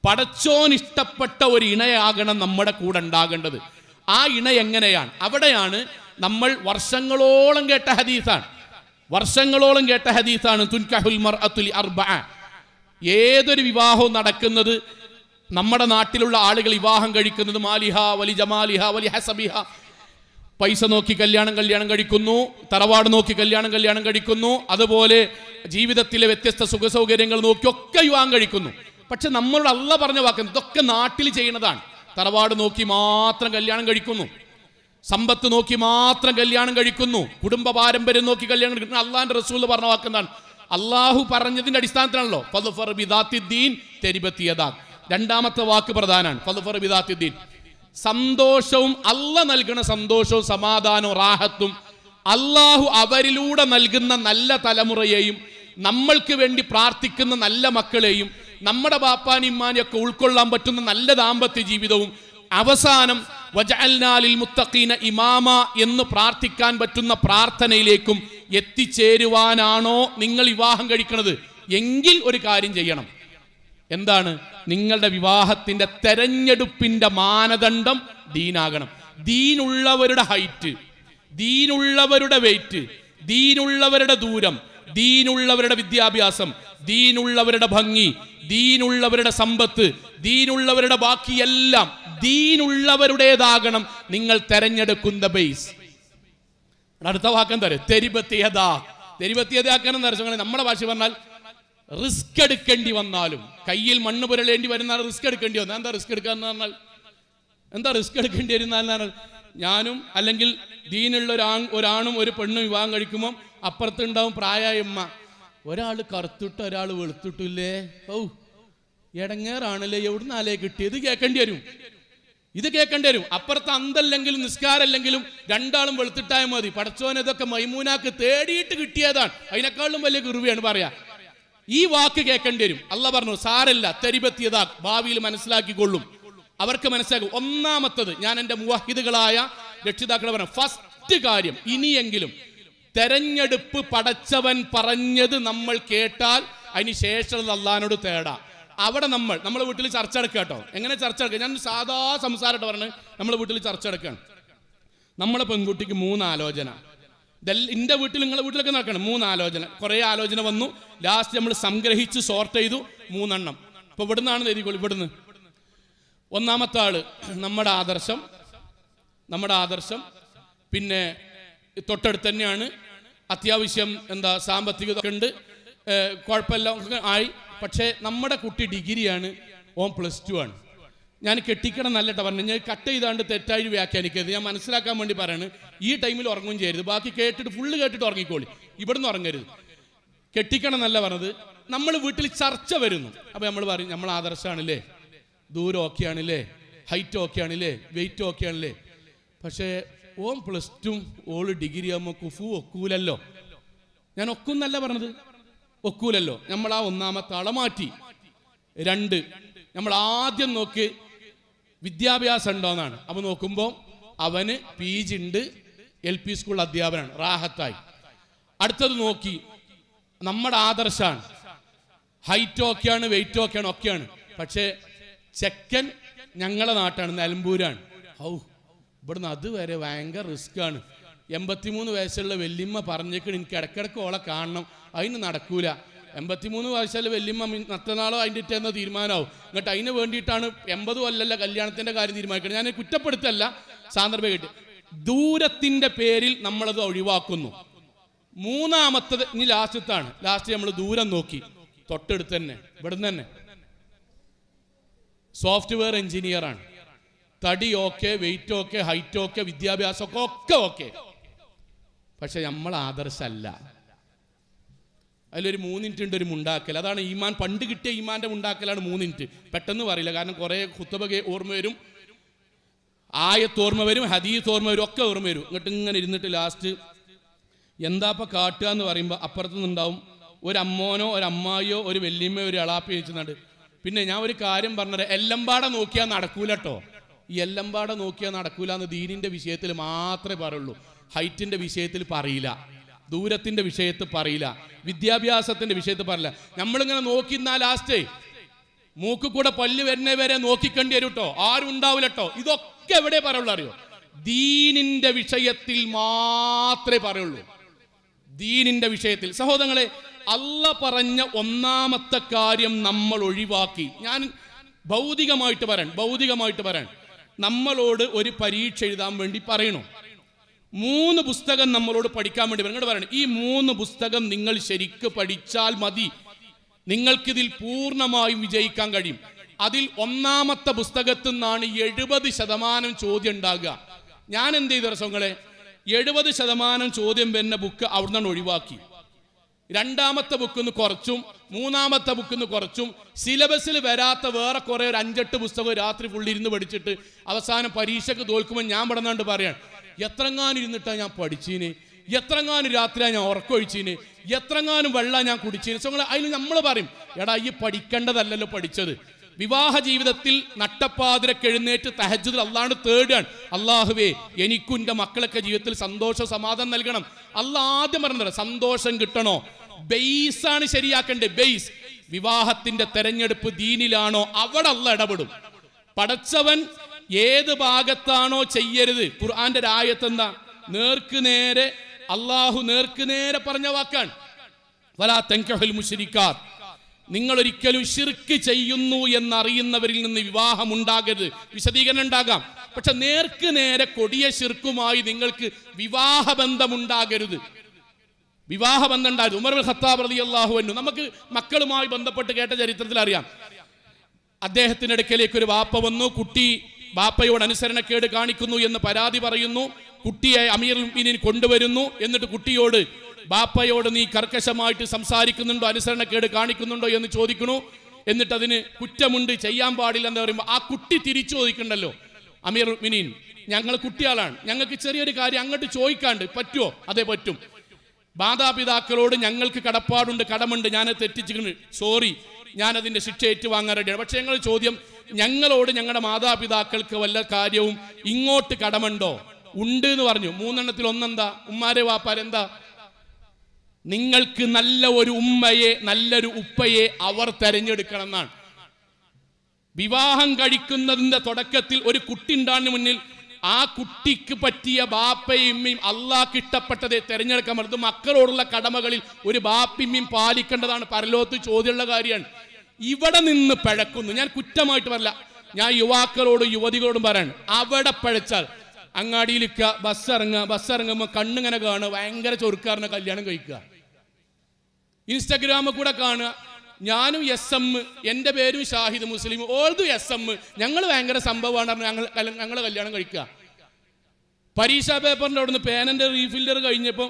Speaker 1: പടച്ചോൻ ഇഷ്ടപ്പെട്ട ഒരു ഇണയാകണം നമ്മുടെ കൂടെ ഉണ്ടാകേണ്ടത്. ആ ഇണ എങ്ങനെയാണ്? അവിടെയാണ് നമ്മൾ വർഷങ്ങളോളം കേട്ട ഹദീസാണ് തുൻകഹുൽ മർഅതു ലിഅർബഅ. ഏതൊരു വിവാഹവും നടക്കുന്നത്, നമ്മുടെ നാട്ടിലുള്ള ആളുകൾ വിവാഹം കഴിക്കുന്നത് മാലിഹ വലി ജമാലിഹ വലി ഹസബിഹ, പൈസ നോക്കി കല്യാണം കഴിക്കുന്നു, തറവാട് നോക്കി കല്യാണം കഴിക്കുന്നു, അതുപോലെ ജീവിതത്തിലെ വ്യത്യസ്ത സുഖസൗകര്യങ്ങൾ നോക്കി ഒക്കെ വിവാഹം കഴിക്കുന്നു. പക്ഷെ നമ്മളോട് അള്ളാഹ് പറഞ്ഞ വാക്ക് ഇതൊക്കെ നാട്ടിൽ ചെയ്യുന്നതാണ്. തറവാട് നോക്കി മാത്രം കല്യാണം കഴിക്കുന്നു, സമ്പത്ത് നോക്കി മാത്രം കല്യാണം കഴിക്കുന്നു, കുടുംബ പാരമ്പര്യം നോക്കി കല്യാണം കഴിക്കുന്നു. അള്ളാഹിന്റെ റസൂൽ പറഞ്ഞ വാക്ക് എന്താണ്? അള്ളാഹു പറഞ്ഞതിന്റെ അടിസ്ഥാനത്തിലാണല്ലോ ഫദ്ഫർ ബിദാത്തിദ്ദീൻ തരിബത് യദാക്. രണ്ടാമത്തെ വാക്ക് പ്രധാനമാണ്, ഫദ്ഫർ ബിദാത്തിദ്ദീൻ. സന്തോഷവും അള്ളാഹ് നൽകുന്ന സന്തോഷവും സമാധാനവും റാഹത്തും അള്ളാഹു അവരിലൂടെ നൽകുന്ന നല്ല തലമുറയെയും നമ്മൾക്ക് വേണ്ടി പ്രാർത്ഥിക്കുന്ന നല്ല മക്കളെയും നമ്മുടെ ബാപ്പാനും ഇമ്മാനെയൊക്കെ ഉൾക്കൊള്ളാൻ പറ്റുന്ന നല്ല ദാമ്പത്യ ജീവിതവും അവസാനം വജഅൽനാ ലിൽ മുത്തഖീന ഇമാമ എന്ന് പ്രാർത്ഥിക്കാൻ പറ്റുന്ന പ്രാർത്ഥനയിലേക്കും എത്തിച്ചേരുവാനാണോ നിങ്ങൾ വിവാഹം കഴിക്കുന്നത് എങ്കിൽ ഒരു കാര്യം ചെയ്യണം. എന്താണ്? നിങ്ങളുടെ വിവാഹത്തിന്റെ തെരഞ്ഞെടുപ്പിന്റെ മാനദണ്ഡം ദീനാകണം. ദീനുള്ളവരുടെ ഹൈറ്റ്, ദീനുള്ളവരുടെ വെയിറ്റ്, ദീനുള്ളവരുടെ ദൂരം, ദീനുള്ളവരുടെ വിദ്യാഭ്യാസം, ദീനുള്ളവരുടെ ഭംഗി, ദീനുള്ളവരുടെ സമ്പത്ത്, ദീനുള്ളവരുടെ ബാക്കിയെല്ലാം ദീനുള്ളവരുടേതാകണം നിങ്ങൾ തെരഞ്ഞെടുക്കുന്ന ബേസ്. അടുത്ത വാക്കം തരും തെരിബത്തിയതാക്കണം ദർശനങ്ങൾ. നമ്മുടെ ഭാഷ പറഞ്ഞാൽ റിസ്ക് എടുക്കേണ്ടി വന്നാലും, കയ്യിൽ മണ്ണ് പുരളേണ്ടി വരുന്ന റിസ്ക് എടുക്കേണ്ടി വന്നാൽ എന്താ റിസ്ക് എടുക്കുക എന്ന് പറഞ്ഞാൽ എന്താ റിസ്ക് എടുക്കേണ്ടി വരുന്നാൽ ഞാനും അല്ലെങ്കിൽ ദീനുള്ള ഒരാണും ഒരു പെണ്ണും വിവാഹം കഴിക്കുമ്പോൾ അപ്പുറത്തുണ്ടാവും പ്രായമ്മ, ഒരാൾ കറുത്തിട്ട് ഒരാൾ വെളുത്തിട്ടില്ലേ, ഓ എടങ്ങേറാണല്ലേ, എവിടുന്നാലേ കിട്ടിയത് ഇത് കേൾക്കേണ്ടി വരും. അപ്പുറത്ത് അന്തല്ലെങ്കിലും നിസ്കാരല്ലെങ്കിലും രണ്ടാളും വെളുത്തിട്ടായ മതി. പടച്ചോൻ ഇതൊക്കെ മൈമൂനാക്ക് തേടിയിട്ട് കിട്ടിയതാണ്, അതിനേക്കാളും വലിയ കുറുവയാണ് പറയാ. ഈ വാക്ക് കേൾക്കേണ്ടി വരും. അള്ളാഹ് പറഞ്ഞു സാരല്ല, തെരിബത്തിയതാ, ഭാവിയിൽ മനസ്സിലാക്കിക്കൊള്ളും, അവർക്ക് മനസ്സിലാക്കും. ഒന്നാമത്തത് ഞാൻ എൻ്റെ മുവഹിദുകളായ രക്ഷിതാക്കളെ പറഞ്ഞു, ഫസ്റ്റ് കാര്യം ഇനിയെങ്കിലും തെരഞ്ഞെടുപ്പ് പടച്ചവൻ പറഞ്ഞത് നമ്മൾ കേട്ടാൽ അതിന് ശേഷം അള്ളാഹിനോട് തേടാം. അവിടെ നമ്മളെ വീട്ടിൽ ചർച്ച എടുക്കുക കേട്ടോ. എങ്ങനെ ചർച്ച എടുക്കുക? ഞാൻ സാധാ സംസാരമായിട്ട് പറഞ്ഞ് നമ്മളെ വീട്ടിൽ ചർച്ച എടുക്കുകയാണ്. നമ്മളെ പെൺകുട്ടിക്ക് 3 ആലോചന, എൻ്റെ വീട്ടിൽ നിങ്ങളുടെ വീട്ടിലൊക്കെ നടക്കണം. 3 ആലോചന, കുറേ ആലോചന വന്നു. ലാസ്റ്റ് നമ്മൾ സംഗ്രഹിച്ച് സോർട്ട് ചെയ്തു 3 എണ്ണം. ഇപ്പൊ ഇവിടുന്നാണ് എഴുതിക്കോളൂ. ഇവിടുന്ന് ഒന്നാമത്തെ ആള് നമ്മുടെ ആദർശം, പിന്നെ തൊട്ടടുത്ത് തന്നെയാണ്, അത്യാവശ്യം എന്താ സാമ്പത്തികത ഉണ്ട്, കുഴപ്പമില്ല ആയി. പക്ഷേ നമ്മുടെ കുട്ടി ഡിഗ്രിയാണ്, ഓൻ +2 ആണ്. ഞാൻ കെട്ടിക്കണം നല്ലട്ട പറഞ്ഞു, ഞാൻ കട്ട് ചെയ്താണ്ട് തെറ്റായി വ്യാഖ്യാനിക്കരുത്, ഞാൻ മനസ്സിലാക്കാൻ വേണ്ടി പറയാണ്. ഈ ടൈമിൽ ഉറങ്ങും ചെയ്യരുത്, ബാക്കി കേട്ടിട്ട് ഫുള്ള് കേട്ടിട്ട് ഉറങ്ങിക്കോളി, ഇവിടുന്ന് ഉറങ്ങരുത്. കെട്ടിക്കണം നല്ല പറഞ്ഞത്. നമ്മൾ വീട്ടിൽ ചർച്ച വരുന്നു, അപ്പോൾ നമ്മൾ പറയും നമ്മൾ ആദർശമാണല്ലേ, ദൂരം ഓക്കെ ആണല്ലേ, ഹൈറ്റ് ഓക്കെ ആണല്ലേ, വെയിറ്റ് ഓക്കെ ആണല്ലേ. പക്ഷേ ഓൻ +2 ഓള് ഡിഗ്രി ആകുമ്പോൾ കുഫു ഒക്കൂലല്ലോ. ഞാൻ ഒക്കുന്നല്ല പറഞ്ഞത്, ഒക്കൂലല്ലോ. നമ്മൾ ആ ഒന്നാമത്തെ ആളെ മാറ്റി. 2, നമ്മൾ ആദ്യം നോക്കി വിദ്യാഭ്യാസം ഉണ്ടോന്നാണ്. അപ്പോൾ നോക്കുമ്പോൾ അവന് PG ഉണ്ട്, LP സ്കൂൾ അധ്യാപനാണ്, റാഹത്തായി. അടുത്തത് നോക്കി, നമ്മുടെ ആദർശാണ്, ഹൈറ്റ് ഓക്കെയാണ്, വെയിറ്റ് ഓക്കെയാണ്, ഒക്കെയാണ്. പക്ഷേ ചെക്കൻ ഞങ്ങളെ നാട്ടാണ്, നിലമ്പൂരാണ്. ഇവിടുന്ന് അതുവരെ ഭയങ്കര റിസ്ക്കാണ്. 83 വയസ്സുള്ള വല്യമ്മ പറഞ്ഞേക്കണ് എനിക്ക് ഇടയ്ക്കിടയ്ക്ക് ഓളെ കാണണം, അതിന് നടക്കൂല. 83 വയസ്സുള്ള വല്യമ്മ മറ്റന്നാളോ അതിൻ്റെ ഇട്ടെന്ന തീരുമാനമാവും. എന്നിട്ട് അതിന് വേണ്ടിയിട്ടാണ് 80 കൊല്ലല്ല കല്യാണത്തിൻ്റെ കാര്യം തീരുമാനിക്കുന്നത്. ഞാൻ കുറ്റപ്പെടുത്തല്ല, സാന്ദർഭികമായിട്ട്. ദൂരത്തിൻ്റെ പേരിൽ നമ്മളത് ഒഴിവാക്കുന്നു. മൂന്നാമത്തത് ഇനി ലാസ്റ്റത്താണ്. ലാസ്റ്റ് നമ്മൾ ദൂരം നോക്കി, തൊട്ടടുത്ത് തന്നെ, ഇവിടുന്ന് തന്നെ സോഫ്റ്റ്വെയർ എഞ്ചിനീയറാണ്, തടി okay, weight okay, height okay, വിദ്യാഭ്യാസമൊക്കെ ഒക്കെ ഓക്കെ. പക്ഷെ നമ്മൾ ആദർശമല്ല. അതിലൊരു 3 മിനിറ്റ് ഉണ്ട് ഒരു മുണ്ടാക്കൽ. അതാണ് ഈമാൻ. പണ്ട് കിട്ടിയ ഈമാൻ്റെ മുണ്ടാക്കലാണ് 3 മിനിറ്റ്. പെട്ടെന്ന് പറയില്ല, കാരണം കുറേ ഖുത്ബ ഓർമ്മ വരും, ആയത്ത് ഓർമ്മ വരും, ഹദീസ് ഓർമ്മ വരും, ഒക്കെ ഓർമ്മ വരും. എന്നിട്ട് ഇങ്ങനെ ഇരുന്നിട്ട് ലാസ്റ്റ് എന്താപ്പം കാട്ടുക എന്ന് പറയുമ്പോൾ അപ്പുറത്തുനിന്നുണ്ടാവും ഒരു അമ്മോനോ ഒരു അമ്മായിയോ ഒരു വല്യമ്മയോ ഒരു എളാപ്പി വെച്ചുന്നുണ്ട്. പിന്നെ ഞാൻ ഒരു കാര്യം പറഞ്ഞത്, എല്ലമ്പാടെ നോക്കിയാൽ നടക്കൂല കേട്ടോ. ഈ എല്ലമ്പാടെ നോക്കിയാൽ നടക്കൂല എന്ന് ദീനിൻ്റെ വിഷയത്തിൽ മാത്രമേ പറയുള്ളൂ. ഹൈറ്റിൻ്റെ വിഷയത്തിൽ പറയില്ല, ദൂരത്തിൻ്റെ വിഷയത്തിൽ പറയില്ല, വിദ്യാഭ്യാസത്തിൻ്റെ വിഷയത്തിൽ പറയില്ല. നമ്മളിങ്ങനെ നോക്കിന്നാൽ ലാസ്റ്റ് മൂക്ക് കൂടെ പല്ല് വരുന്നവരെ നോക്കിക്കണ്ടി വരും കേട്ടോ, ആരും ഉണ്ടാവില്ല കേട്ടോ. ഇതൊക്കെ എവിടെ പറയുള്ളൂ അറിയോ? ദീനിൻ്റെ വിഷയത്തിൽ മാത്രമേ പറയുള്ളൂ. ദീനിൻ്റെ വിഷയത്തിൽ സഹോദരങ്ങളെ, അല്ല പറഞ്ഞ ഒന്നാമത്തെ കാര്യം നമ്മൾ ഒഴിവാക്കി. ഞാൻ ഭൗതികമായിട്ട് പറയാൻ നമ്മളോട് ഒരു പരീക്ഷ എഴുതാൻ വേണ്ടി പറയണു. 3 പുസ്തകം നമ്മളോട് പഠിക്കാൻ വേണ്ടി പറയണം. ഈ 3 പുസ്തകം നിങ്ങൾ ശരിക്ക് പഠിച്ചാൽ മതി, നിങ്ങൾക്കിതിൽ പൂർണ്ണമായും വിജയിക്കാൻ കഴിയും. അതിൽ ഒന്നാമത്തെ പുസ്തകത്തിൽ നിന്നാണ് 70% ചോദ്യം ഉണ്ടാകുക. ഞാൻ എന്ത് ചെയ്ത രസങ്ങളെ, 70% ചോദ്യം വരുന്ന ബുക്ക് അവിടെ നിന്നാണ് ഒഴിവാക്കി. രണ്ടാമത്തെ ബുക്കിന്ന് കുറച്ചും മൂന്നാമത്തെ ബുക്കിന്ന് കുറച്ചും സിലബസിൽ വരാത്ത വേറെ കുറെ ഒരു 5-8 പുസ്തകം രാത്രി ഫുള്ളിരുന്ന് പഠിച്ചിട്ട് അവസാനം പരീക്ഷയ്ക്ക് തോൽക്കുമ്പോൾ ഞാൻ പഠനാണ്ട് പറയാൻ, എത്രങ്ങാനും ഇരുന്നിട്ടാണ് ഞാൻ പഠിച്ചീന്, എത്രങ്ങാനും രാത്രിയാണ് ഞാൻ ഉറക്കൊഴിച്ചീന്, എത്രങ്ങാനും വെള്ളം ഞാൻ കുടിച്ചീന്. സോ അതിൽ നമ്മൾ പറയും, എടാ ഈ പഠിക്കേണ്ടതല്ലല്ലോ പഠിച്ചത്. വിവാഹ ജീവിതത്തിൽ നട്ടപ്പാതിരക്ക് എഴുന്നേറ്റ് തഹജ്ജുദിൽ അള്ളാഹുവിനെ തേടുകയാണ്, അള്ളാഹുവേ എനിക്കും എൻ്റെ മക്കളൊക്കെ ജീവിതത്തിൽ സന്തോഷ സമാധാനം നൽകണം. അള്ളാഹ് ആദ്യം പറഞ്ഞത് സന്തോഷം കിട്ടണോ, ബേസാണ് ശരിയാക്കേണ്ടത്. ബേസ് വിവാഹത്തിന്റെ തെരഞ്ഞെടുപ്പ് ദീനിലാണോ അവിടെ അള്ളാഹ് ഇടപെടും. പടച്ചവൻ ഏത് ഭാഗത്താണോ ചെയ്യരുത്, ഖുർആന്റെ ആയത്ത് എന്താ? നേർക്ക് നേരെ അള്ളാഹു നേർക്ക് നേരെ പറഞ്ഞ വാക്കാണ്, വലാ തൻകിഹുൽ മുശ്രിക്കാത്ത്. നിങ്ങൾ ഒരിക്കലും ശിർക്ക് ചെയ്യുന്നു എന്നറിയുന്നവരിൽ നിന്ന് വിവാഹം ഉണ്ടാകരുത്. വിശദീകരണം ഉണ്ടാകാം, പക്ഷെ നേർക്ക് നേരെ കൊടിയ ശിർക്കുമായി നിങ്ങൾക്ക് വിവാഹബന്ധം ഉണ്ടാകരുത്. വിവാഹബന്ധം ഉണ്ടായിരുന്നു. ഉമർ ഇബ്നുൽ ഖത്താബ് റളിയല്ലാഹു അൻഹു, നമുക്ക് മക്കളുമായി ബന്ധപ്പെട്ട് കേട്ട ചരിത്രത്തിൽ അറിയാം. അദ്ദേഹത്തിന്റെ അടുക്കലേക്ക് ഒരു വാപ്പ വന്നു. കുട്ടി വാപ്പയോട് അനുസരണക്കേട് കാണിക്കുന്നു എന്ന് പരാതി പറയുന്നു. കുട്ടിയെ അമീറുൽ മുഅ്മിനീൻ കൊണ്ടുവരുന്നു. എന്നിട്ട് കുട്ടിയോട്, ബാപ്പയോട് നീ കർക്കശമായിട്ട് സംസാരിക്കുന്നുണ്ടോ, അനുസരണക്കേട് കാണിക്കുന്നുണ്ടോ എന്ന് ചോദിക്കുന്നു. എന്നിട്ട് അതിന് കുറ്റമുണ്ട്, ചെയ്യാൻ പാടില്ല എന്ന് പറയുമ്പോൾ ആ കുട്ടി തിരിച്ചു ചോദിക്കണ്ടല്ലോ, അമീറുൽ മുഅ്മിനീൻ ഞങ്ങൾ കുട്ടികളാണ്, ഞങ്ങൾക്ക് ചെറിയൊരു കാര്യം അങ്ങോട്ട് ചോദിക്കാണ്ട് പറ്റുമോ? അതേ പറ്റും. മാതാപിതാക്കളോട് ഞങ്ങൾക്ക് കടപ്പാടുണ്ട്, കടമുണ്ട്, ഞാൻ തെറ്റിച്ചിട്ടുണ്ട്, സോറി, ഞാനതിൻ്റെ ശിക്ഷ ഏറ്റുവാങ്ങാൻ റെഡിയാണ്. പക്ഷേ ഞങ്ങൾ ചോദ്യം, ഞങ്ങളോട് ഞങ്ങളുടെ മാതാപിതാക്കൾക്ക് വല്ല കാര്യവും ഇങ്ങോട്ട് കടമുണ്ടോ? ഉണ്ട് എന്ന് പറഞ്ഞു. 3 എണ്ണത്തിൽ ഒന്നെന്താ? ഉമ്മാരെ വാപ്പാരെന്താ? നിങ്ങൾക്ക് നല്ല ഒരു ഉമ്മയെ നല്ലൊരു ഉപ്പയെ അവർ തെരഞ്ഞെടുക്കണം എന്നാണ്. വിവാഹം കഴിക്കുന്നതിൻ്റെ തുടക്കത്തിൽ ഒരു കുട്ടി ഉണ്ടാകുന്ന മുന്നിൽ ആ കുട്ടിക്ക് പറ്റിയ ബാപ്പയും ഉമ്മയും അള്ളാഹ്ക്ക് ഇഷ്ടപ്പെട്ടതേ തെരഞ്ഞെടുക്കാൻ പറ്റും. മക്കളോടുള്ള കടമകളിൽ ഒരു ബാപ്പിമ്മയും പാലിക്കേണ്ടതാണ്. പരലോകത്ത് ചോദ്യമുള്ള കാര്യമാണ്. ഇവിടെ നിന്ന് പിഴക്കുന്നു. ഞാൻ കുറ്റമായിട്ട് പറയില്ല, ഞാൻ യുവാക്കളോടും യുവതികളോടും പറയാണ്, അവിടെ പിഴച്ചാൽ അങ്ങാടിയിലിരിക്കുക, ബസ്സിറങ്ങുമ്പോൾ കണ്ണിങ്ങനെ കാണുക, ഭയങ്കര ചൊറുക്കാരനെ കല്യാണം കഴിക്കുക, ഇൻസ്റ്റഗ്രാമിൽ കൂടെ കാണുക, ഞാനും SM, എൻ്റെ പേരും ഷാഹിദ് മുസ്ലിം, ഓൾദു SM, ഞങ്ങൾ ഭയങ്കര സംഭവമാണ് ഞങ്ങൾ കല്യാണം കഴിക്കുക. പരീക്ഷാ പേപ്പറിൻ്റെ അവിടെ നിന്ന് പേനൻ്റെ റീഫില്ലർ കഴിഞ്ഞപ്പോൾ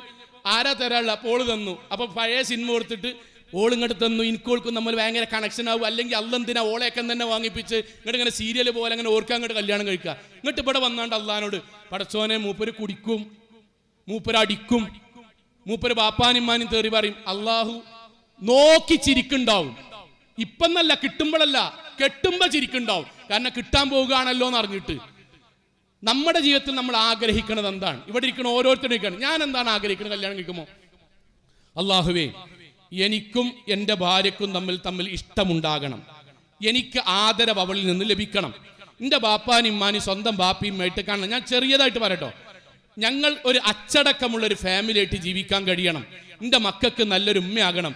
Speaker 1: ആരാ തരാനുള്ള? അപ്പോൾ ഓള് തന്നു. അപ്പോൾ പഴയ സിനിമ കൊടുത്തിട്ട് ഓൾ ഇങ്ങോട്ട് തന്നു. എനിക്കോൾക്കും നമ്മൾ ഭയങ്കര കണക്ഷൻ ആവും. അല്ലെങ്കിൽ അല്ലെന്തിനാ ഓളേക്കം തന്നെ വാങ്ങിപ്പിച്ച് ഇങ്ങോട്ട് ഇങ്ങനെ സീരിയൽ പോലെ അങ്ങനെ ഓർക്കാൻ അങ്ങോട്ട് കല്യാണം കഴിക്കുക. ഇങ്ങോട്ട് ഇവിടെ വന്നാണ്ട് അള്ളഹാനോട്, പടച്ചോനെ മൂപ്പര് കുടിക്കും, മൂപ്പര് അടിക്കും, മൂപ്പര് ബാപ്പാനിമ്മാനും തേറി പറയും. അള്ളാഹു നോക്കി ചിരിക്കുണ്ടാവും. ഇപ്പം എന്നല്ല, കിട്ടുമ്പോഴല്ല, കെട്ടുമ്പോ ചിരിക്കുണ്ടാവും. കാരണം കിട്ടാൻ പോവുകയാണല്ലോ എന്ന് അറിഞ്ഞിട്ട്.
Speaker 2: നമ്മുടെ ജീവിതത്തിൽ നമ്മൾ ആഗ്രഹിക്കുന്നത് എന്താണ്? ഇവിടെ ഇരിക്കുന്ന ഓരോരുത്തരും ഞാൻ എന്താണ് ആഗ്രഹിക്കുന്നത് കല്യാണം കഴിക്കുമ്പോൾ? അല്ലാഹുവേ, എനിക്കും എൻ്റെ ഭാര്യക്കും തമ്മിൽ ഇഷ്ടമുണ്ടാകണം. എനിക്ക് ആദരവ് അവളിൽ നിന്ന് ലഭിക്കണം. എൻ്റെ ബാപ്പാനും ഇമ്മാനും സ്വന്തം ബാപ്പിയുമായിട്ട് കാണണം. ഞാൻ ചെറിയതായിട്ട് പറയട്ടോ, ഞങ്ങൾ ഒരു അച്ചടക്കമുള്ളൊരു ഫാമിലി ആയിട്ട് ജീവിക്കാൻ കഴിയണം. എൻ്റെ മക്കൾക്ക് നല്ലൊരു ഉമ്മയാകണം.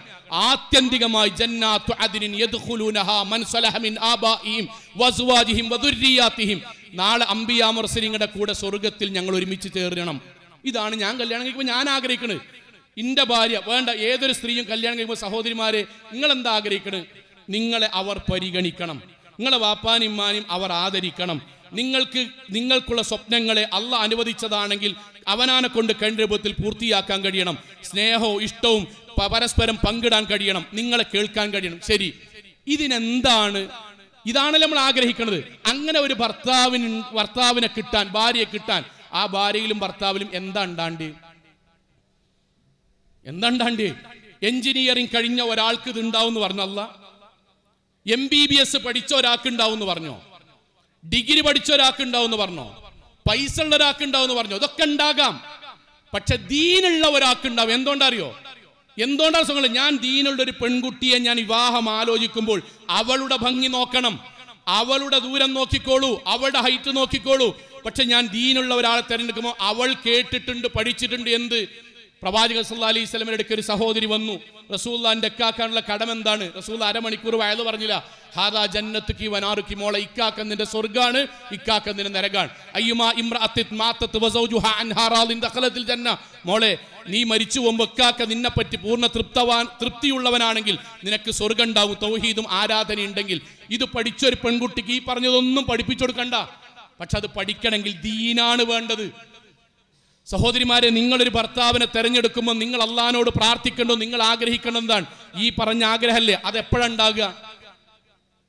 Speaker 2: ആത്യന്തികമായി ജന്നാത്തു അദ്നിൻ യദ്ഖുലൂനഹാ മൻ സലഹ മിൻ ആബാഇഹിം വസ്വാജിഹിം വദുർരിയാതിഹിം. നാളെ അംബിയാ മുർസലീങ്ങളുടെ കൂടെ സ്വർഗ്ഗത്തിൽ ഞങ്ങൾ ഒരുമിച്ച് ചേരണം. ഇതാണ് ഞാൻ കല്യാണം കഴിക്കുമ്പോൾ ഞാൻ ആഗ്രഹിക്കുന്നത്. എൻ്റെ ഭാര്യ വേണ്ട, ഏതൊരു സ്ത്രീയും കല്യാണം കഴിക്കുമ്പോൾ സഹോദരിമാരെ നിങ്ങൾ എന്താ ആഗ്രഹിക്കുന്നത്? നിങ്ങളെ അവർ പരിഗണിക്കണം, നിങ്ങളെ വാപ്പാനും ഇമ്മാനും അവർ ആദരിക്കണം. നിങ്ങൾക്കുള്ള സ്വപ്നങ്ങളെ അള്ളാഹ് അനുവദിച്ചതാണെങ്കിൽ അവനാനെ കൊണ്ട് കഴിഞ്ഞ രൂപത്തിൽ പൂർത്തിയാക്കാൻ കഴിയണം. സ്നേഹവും ഇഷ്ടവും പരസ്പരം പങ്കിടാൻ കഴിയണം, നിങ്ങളെ കേൾക്കാൻ കഴിയണം. ശരി, ഇതിനെന്താണ്? ഇതാണല്ലോ നമ്മൾ ആഗ്രഹിക്കുന്നത്. അങ്ങനെ ഒരു ഭർത്താവിനെ കിട്ടാൻ, ഭാര്യയെ കിട്ടാൻ, ആ ഭാര്യയിലും ഭർത്താവിലും എന്താ ഉണ്ടാണ്ട്? എഞ്ചിനീയറിംഗ് കഴിഞ്ഞ ഒരാൾക്ക് ഇത് ഉണ്ടാവും എന്ന് പറഞ്ഞല്ല. MBBS പഠിച്ച ഒരാൾക്ക് ഉണ്ടാവും എന്ന് പറഞ്ഞോ? ഡിഗ്രി പഠിച്ച ഒരാൾക്ക് ഉണ്ടാവും എന്ന് പറഞ്ഞോ? പൈസ ഉള്ള ഒരാൾക്ക് ഉണ്ടാവും എന്ന് പറഞ്ഞോ? ഇതൊക്കെ ഉണ്ടാകാം. പക്ഷെ ദീനുള്ള ഒരാൾക്ക് ഉണ്ടാവും. എന്തുകൊണ്ടാണ് സുഖങ്ങൾ? ഞാൻ ദീനുള്ള ഒരു പെൺകുട്ടിയെ ഞാൻ വിവാഹം ആലോചിക്കുമ്പോൾ അവളുടെ ഭംഗി നോക്കണം, അവളുടെ ദൂരം നോക്കിക്കോളൂ, അവളുടെ ഹൈറ്റ് നോക്കിക്കോളൂ. പക്ഷെ ഞാൻ ദീനുള്ള ഒരാളെ തിരഞ്ഞെടുക്കുമ്പോൾ അവൾ കേട്ടിട്ടുണ്ട്, പഠിച്ചിട്ടുണ്ട്. എന്ത്? പ്രവാചകൻ സല്ലല്ലാഹു അലൈഹി വസല്ലമയുടെ അടുക്കൽ ഒരു സഹോദരി വന്നു. റസൂലുള്ളാഹിന്റെ ഇക്കാക്കാനുള്ള കടം എന്താണ്? റസൂൽ അരമണിക്കൂർ വയല് പറഞ്ഞില്ല. ഹാദാ ജന്നത്തുക്കി വനാറുക്കി, മോളെ ഇക്കാക്ക നിന്റെ സ്വർഗ്ഗാണ്, ഇക്കാക്ക നിന്റെ നരകാണ്. അയ്യുമാ ഇംറഅത്തിൻ മാതത് വസൗജുഹാ അൻഹാ റാദിൻ ദഖലത്തിൽ ജന്ന, മോളെ നീ മരിച്ചു പോകുമ്പോൾ ഇക്കാക്ക നിന്നെപ്പറ്റി പൂർണ്ണ തൃപ്തിയുള്ളവനാണെങ്കിൽ നിനക്ക് സ്വർഗ്ഗം ഉണ്ടാവും, തൗഹീദും ആരാധനയുണ്ടെങ്കിൽ. ഇത് പഠിച്ചൊരു പെൺകുട്ടിക്ക് ഈ പറഞ്ഞതൊന്നും പഠിപ്പിച്ചു കൊടുക്കണ്ട. പക്ഷെ അത് പഠിക്കണമെങ്കിൽ ദീനാണ് വേണ്ടത്. സഹോദരിമാരെ, നിങ്ങളൊരു ഭർത്താവിനെ തെരഞ്ഞെടുക്കുമ്പോൾ നിങ്ങൾ അള്ളാഹിനോട് പ്രാർത്ഥിക്കേണ്ടോ, നിങ്ങൾ ആഗ്രഹിക്കേണ്ടതാണ് ഈ പറഞ്ഞ ആഗ്രഹമല്ലേ? അത് എപ്പോഴുണ്ടാകുക?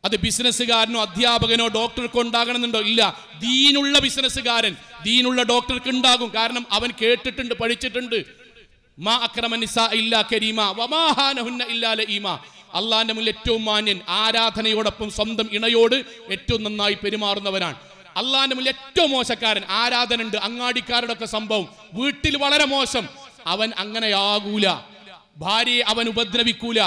Speaker 2: അത് ബിസിനസ്സുകാരനോ അധ്യാപകനോ ഡോക്ടർക്കോ ഉണ്ടാകണമെന്നുണ്ടോ? ഇല്ല. ദീനുള്ള ബിസിനസ്സുകാരൻ, ദീനുള്ള ഡോക്ടർക്ക് ഉണ്ടാകും. കാരണം അവൻ കേട്ടിട്ടുണ്ട്, പഠിച്ചിട്ടുണ്ട്. മാ അക്രമ നിസാ ഇല്ലാ കരീമാ വമാ ഹാനഹുന്ന ഇല്ലാ ലഈമാ. അള്ളാഹിന്റെ മുന്നിൽ ഏറ്റവും മാന്യൻ, ആരാധനയോടൊപ്പം സ്വന്തം ഇണയോട് ഏറ്റവും നന്നായി പെരുമാറുന്നവനാണ്. അള്ളാഹിന്റെ മുന്നിൽ ഏറ്റവും മോശക്കാരൻ, ആരാധന ഉണ്ട്, അങ്ങാടിക്കാരുടെ ഒക്കെ സംഭവം, വീട്ടിൽ വളരെ മോശം, അവൻ അങ്ങനെയാകൂല. ഭാര്യയെ അവൻ ഉപദ്രവിക്കൂല.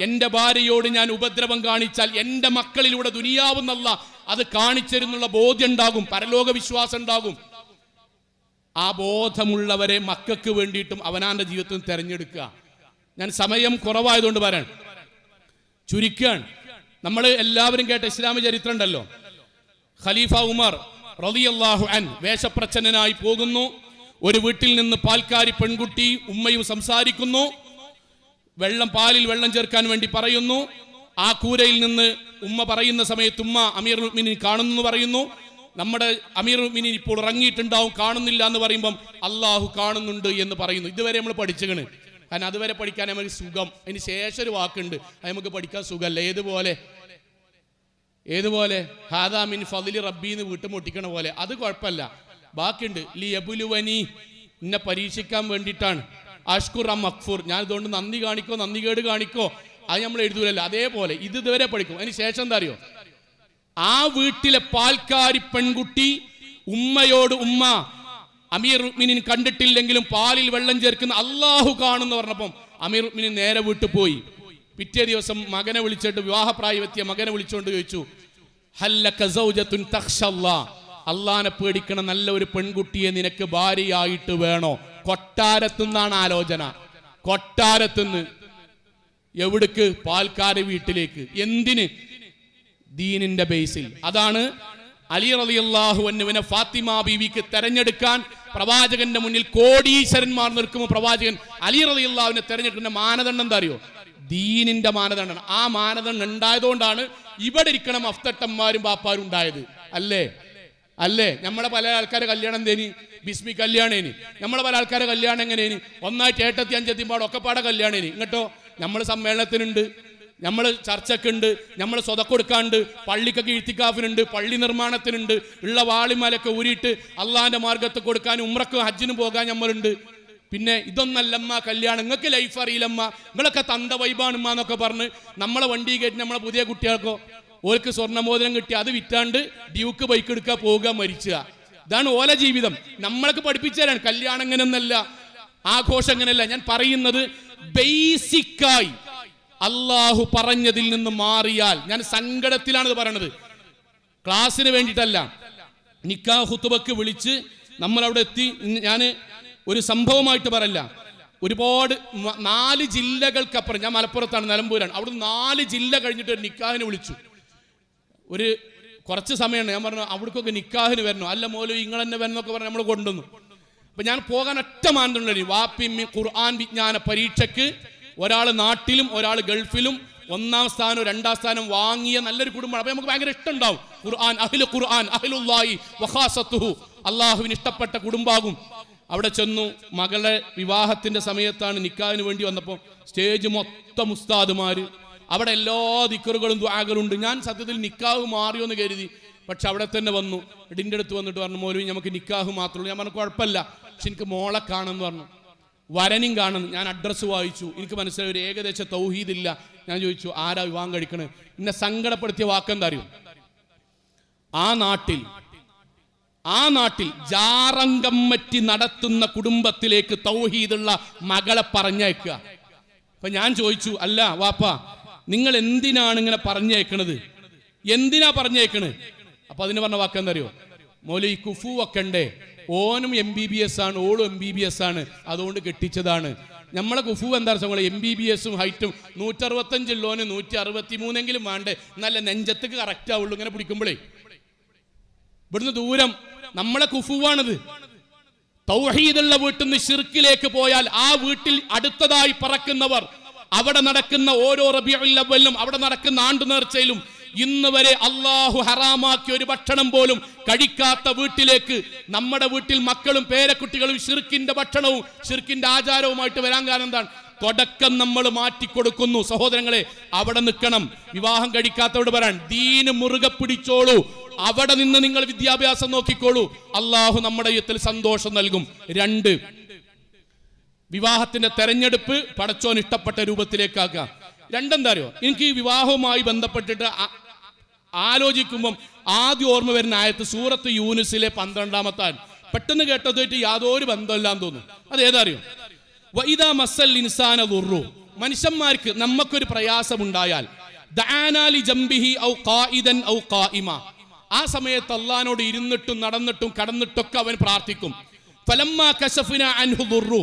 Speaker 2: എന്റെ ഭാര്യയോട് ഞാൻ ഉപദ്രവം കാണിച്ചാൽ എന്റെ മക്കളിലൂടെ ദുനിയാവുന്നല്ല അത് കാണിച്ചിരുന്നുള്ള ബോധ്യം ഉണ്ടാകും, പരലോക വിശ്വാസം ഉണ്ടാകും. ആ ബോധമുള്ളവരെ മക്കൾക്ക് വേണ്ടിയിട്ടും അവനാന്റെ ജീവിതത്തിൽ തെരഞ്ഞെടുക്കുക. ഞാൻ സമയം കുറവായതുകൊണ്ട് പറയാൻ ചുരുക്കുകയാണ്. നമ്മൾ എല്ലാവരും കേട്ട ഇസ്ലാമിക ചരിത്രം ഉണ്ടല്ലോ. ഖലീഫ ഉമർ റളിയല്ലാഹു അൻഹു വേഷപ്രച്ഛന്നനായി പോകുന്നു. ഒരു വീട്ടിൽ നിന്ന് പാൽക്കാരി പെൺകുട്ടി ഉമ്മയും സംസാരിക്കുന്നു. പാലിൽ വെള്ളം ചേർക്കാൻ വേണ്ടി പറയുന്നു. ആ കൂരയിൽ നിന്ന് ഉമ്മ പറയുന്ന സമയത്ത് ഉമ്മ അമീറുൽ മുഅ്മിനീൻ കാണുന്നു പറയുന്നു. നമ്മുടെ അമീറുൽ മുഅ്മിനീൻ ഇപ്പോൾ ഇറങ്ങിയിട്ടുണ്ടാവും, കാണുന്നില്ല എന്ന് പറയുമ്പം അള്ളാഹു കാണുന്നുണ്ട് എന്ന് പറയുന്നു. ഇതുവരെ നമ്മൾ പഠിച്ചതാണ്. കാരണം അതുവരെ പഠിക്കാൻ നമുക്ക് സുഖം. അതിന് ശേഷം ഒരു വാക്കുണ്ട്, അത് നമുക്ക് പഠിക്കാൻ സുഖമല്ല. ഏതുപോലെ ഹാദാ മിൻ ഫളിൽ റബ്ബീന്ന് വീട്ടു മുട്ടിക്കണ പോലെ. അത് കുഴപ്പമില്ല. ബാക്കിയുണ്ട്, ലി യബ്ലുവനി, എന്നെ പരീക്ഷിക്കാൻ വേണ്ടിയിട്ടാണ്. അഷ്കുർ അം മക്ഫൂർ, ഞാൻ ഇതുകൊണ്ട് നന്ദി കാണിക്കോ നന്ദികേട് കാണിക്കോ അത് നമ്മൾ എഴുതൂലല്ലോ. അതേപോലെ ഇത് ഇതുവരെ പഠിക്കും. അതിന് ശേഷം എന്താ അറിയോ? ആ വീട്ടിലെ പാൽക്കാരി പെൺകുട്ടി ഉമ്മയോട്, ഉമ്മ അമീറുൽ മുഅ്മിനീൻ കണ്ടിട്ടില്ലെങ്കിലും പാലിൽ വെള്ളം ചേർക്കുന്ന അള്ളാഹു കാണുന്നു പറഞ്ഞപ്പം അമീറുൽ മുഅ്മിനീൻ നേരെ വീട്ടിൽ പോയി. പിറ്റേ ദിവസം മകനെ വിളിച്ചിട്ട്, വിവാഹപ്രായമെത്തിയ മകനെ വിളിച്ചുകൊണ്ട് ചോദിച്ചു, ഹല്ലക സൗജത്തുൻ തഖ്ശല്ലാഹ്, അള്ളാനെ പേടിക്കണ നല്ല ഒരു പെൺകുട്ടിയെ നിനക്ക് ഭാര്യയായിട്ട് വേണോ? കൊട്ടാരത്തുനിന്നാണ് ആലോചന. കൊട്ടാരത്തുനിന്ന് എവിടേക്ക്? പാൽക്കാരി വീട്ടിലേക്ക്. എന്തിന്? ദീനിന്റെ ബേസിൽ. അതാണ് അലി റളിയല്ലാഹു അൻഹുവിനെ ഫാത്തിമ ബീവിക്ക് തെരഞ്ഞെടുക്കാൻ പ്രവാചകന്റെ മുന്നിൽ കോടീശ്വരന്മാർ നിൽക്കുമ്പോൾ പ്രവാചകൻ അലി റളിയല്ലാഹുവിനെ തെരഞ്ഞെടുക്കുന്ന മാനദണ്ഡം എന്താ അറിയോ? ദീനിന്റെ മാനദണ്ഡമാണ്. ആ മാനദണ്ഡം ഉണ്ടായതുകൊണ്ടാണ് ഇവിടെ ഇരിക്കണ മഫ്തട്ടന്മാരും ബാപ്പാരും ഉണ്ടായത്. അല്ലേ? നമ്മളെ പല ആൾക്കാരെ കല്യാണം എന്തേനി? ബിസ്മി കല്യാണേനി. നമ്മളെ പല ആൾക്കാരെ കല്യാണം എങ്ങനെയേനി? ഒന്നായിട്ട് ഏട്ടത്തി അഞ്ചത്തി പാടും ഒക്കെ പാടെ കല്യാണേനി. ഇങ്ങോട്ടോ നമ്മൾ സമ്മേളനത്തിനുണ്ട്, നമ്മൾ ചർച്ചക്കുണ്ട്, നമ്മൾ സ്വതക്കൊടുക്കാണ്ട്, പള്ളിക്കൊക്കെ ഇഴ്ത്തിക്കാഫിനുണ്ട്, പള്ളി നിർമ്മാണത്തിനുണ്ട്, ഉള്ള വാളിമാലൊക്കെ ഊരിയിട്ട് അള്ളാഹിന്റെ മാർഗത്ത് കൊടുക്കാൻ, ഉംറക്കും ഹജ്ജിനും പോകാൻ നമ്മളുണ്ട്. പിന്നെ ഇതൊന്നല്ലമ്മ കല്യാണം, നിങ്ങൾക്ക് ലൈഫ് അറിയില്ലമ്മ, നിങ്ങളൊക്കെ തന്ത വൈബാണുമ്മ എന്നൊക്കെ പറഞ്ഞ് നമ്മളെ വണ്ടി കയറ്റി നമ്മളെ പുതിയ കുട്ടികൾക്കോ ഓർക്ക് സ്വർണ്ണമോദനം കിട്ടി അത് വിറ്റാണ്ട് ഡ്യൂക്ക് ബൈക്ക് എടുക്കുക, പോവുക, മരിച്ചുക. ഇതാണ് ഓല ജീവിതം. നമ്മളൊക്കെ പഠിപ്പിച്ചു തരാണ് കല്യാണം എങ്ങനെയൊന്നല്ല, ആഘോഷം എങ്ങനെയല്ല. ഞാൻ പറയുന്നത് ബേസിക്കായി അള്ളാഹു പറഞ്ഞതിൽ നിന്ന് മാറിയാൽ, ഞാൻ സങ്കടത്തിലാണിത് പറയണത്, ക്ലാസ്സിന് വേണ്ടിയിട്ടല്ല. നിക്കാഹ് ഖുതുബക്ക് വിളിച്ച് നമ്മളവിടെ എത്തി. ഞാൻ ഒരു സംഭവമായിട്ട് പറയല്ല, ഒരുപാട് 4 ജില്ലകൾക്കപ്പുറം, ഞാൻ മലപ്പുറത്താണ്, നിലമ്പൂരാണ്, അവിടെ 4 ജില്ല കഴിഞ്ഞിട്ട് ഒരു നിക്കാഹിന് വിളിച്ചു. ഒരു കുറച്ച് സമയമാണ്. ഞാൻ പറഞ്ഞു അവിടേക്കൊക്കെ നിക്കാഹിന് വരണം. അല്ല മൗലവി നിങ്ങൾ തന്നെ വരണമെന്നൊക്കെ പറഞ്ഞ് നമ്മൾ കൊണ്ടുവന്നു. അപ്പം ഞാൻ പോകാൻ ഒറ്റ മാനദണ്ഡം, വാപ്പിമ്മി ഖുർആൻ വിജ്ഞാന പരീക്ഷയ്ക്ക് ഒരാൾ നാട്ടിലും ഒരാൾ ഗൾഫിലും 1ാം സ്ഥാനം 2ാം സ്ഥാനം വാങ്ങിയ നല്ലൊരു കുടുംബമാണ്. അപ്പം നമുക്ക് ഭയങ്കര ഇഷ്ടമുണ്ടാവും. ഖുർആൻ അഹ്ലുല്ലാഹി വഖാസത്തുഹു, അള്ളാഹുവിന് ഇഷ്ടപ്പെട്ട കുടുംബാകും. അവിടെ ചെന്നു. മകളുടെ വിവാഹത്തിന്റെ സമയത്താണ് നിക്കാഹിന് വേണ്ടി വന്നപ്പോൾ സ്റ്റേജ് മൊത്തം ഉസ്താദുമാര്, അവിടെ എല്ലാ ദിക്റുകളും ദുആകളും ഉണ്ട്. ഞാൻ സത്യത്തിൽ നിക്കാഹ് മാറിയോ എന്ന് കരുതി. പക്ഷെ അവിടെ തന്നെ വന്നു. ഇടിൻ്റെ അടുത്ത് വന്നിട്ട് പറഞ്ഞു മൗലവി നമുക്ക് നിക്കാഹ് മാത്രമേ ഉള്ളൂ. ഞാൻ പറഞ്ഞു കുഴപ്പമില്ല, പക്ഷെ എനിക്ക് മോളെ കാണുമെന്ന് പറഞ്ഞു. വരനും കാണുന്നു. ഞാൻ അഡ്രസ്സ് വായിച്ചു. എനിക്ക് മനസ്സിലായി ഒരു ഏകദേശ തൗഹീദില്ല. ഞാൻ ചോദിച്ചു ആരാ വിവാഹം കഴിക്കണേ? എന്നെ സങ്കടപ്പെടുത്തിയ വാക്കെന്താ അറിയോ? ആ നാട്ടിൽ ജാറങ്കമ്മറ്റി നടത്തുന്ന കുടുംബത്തിലേക്ക് തൗഹീദുള്ള മകളെ പറഞ്ഞയക്കുക. അപ്പൊ ഞാൻ ചോദിച്ചു, അല്ല വാപ്പ നിങ്ങൾ എന്തിനാണ് ഇങ്ങനെ പറഞ്ഞയക്കണത്? എന്തിനാ പറഞ്ഞയക്കണത്? അപ്പൊ അതിന് പറഞ്ഞ വാക്കെന്താ അറിയോ? മൗലവി കുഫു ഒക്കെ ഉണ്ടേ, ഓനും MBBS ആണ്, ഓളും MBBS ആണ്, അതുകൊണ്ട് കെട്ടിച്ചതാണ്. നമ്മളെ കുഫു എന്താ വെച്ചാൽ MBBS ഹൈറ്റും 165 ഉള്ളോന് 163 വേണ്ടേ, നല്ല നെഞ്ചത്തേക്ക് കറക്റ്റ് ആവുള്ളൂ. ഇങ്ങനെ പിടിക്കുമ്പോഴേ ഇവിടുന്ന് ദൂരം നമ്മളെ കുഫുവാണത്. തൗഹീദുള്ള വീട്ടിൽ നിന്ന് ശിർക്കിലേക്ക് പോയാൽ ആ വീട്ടിൽ അടുത്തതായി പറക്കുന്നവർ, അവിടെ നടക്കുന്ന ഓരോ റബീഉൽ അവ്വലിലും അവിടെ നടക്കുന്ന ആണ്ടു നേർച്ചയിലും ഇന്ന് വരെ അള്ളാഹു ഹറാമാക്കിയ ഒരു ഭക്ഷണം പോലും കഴിക്കാത്ത വീട്ടിലേക്ക് നമ്മുടെ വീട്ടിൽ മക്കളും പേരക്കുട്ടികളും ശിർക്കിന്റെ ഭക്ഷണവും ശിർക്കിന്റെ ആചാരവുമായിട്ട് വരാൻ കാരണം എന്താണ്? തുടക്കം നമ്മൾ മാറ്റിക്കൊടുക്കുന്നു. സഹോദരങ്ങളെ, അവിടെ നിൽക്കണം. വിവാഹം കഴിക്കാത്തവരോട് പറയാൻ, ദീന് മുറുകെ പിടിച്ചോളൂ. അവിടെ നിന്ന് നിങ്ങൾ വിദ്യാഭ്യാസം നോക്കിക്കോളൂ. അള്ളാഹു നമ്മുടെ ജീവിതത്തിൽ സന്തോഷം നൽകും. 2, വിവാഹത്തിന്റെ തെരഞ്ഞെടുപ്പ് പടച്ചോൻ ഇഷ്ടപ്പെട്ട രൂപത്തിലേക്കാക്കുക. 2 എന്താ അറിയോ? എനിക്ക് ഈ വിവാഹവുമായി ബന്ധപ്പെട്ടിട്ട് ആലോചിക്കുമ്പം ആദ്യം ഓർമ്മ വരുന്ന ആയത്ത് സൂറത്ത് യൂനുസിലെ 12-ാമത്തെ. പെട്ടെന്ന് കേട്ടതായിട്ട് യാതൊരു ബന്ധമില്ലാന്ന് തോന്നുന്നു. അത് ഏതാ അറിയോ? വഇദാ മസ്സൽ ഇൻസാന ദുർറു, മനുഷ്യന്മാർക്ക് നമുക്കൊരു പ്രയാസമുണ്ടായാൽ ദഅനാ ലി ജംബിഹി ഔ ഖായിദൻ ഔ ഖായിമ, ആ സമയത്ത് അല്ലാഹുവോട് ഇരുന്നിട്ടും നടന്നിട്ടും കടന്നിട്ടൊക്കെ അവൻ പ്രാർത്ഥിക്കും. ഫലമ്മാ കശഫ്നാ അൻഹു ദുർറു,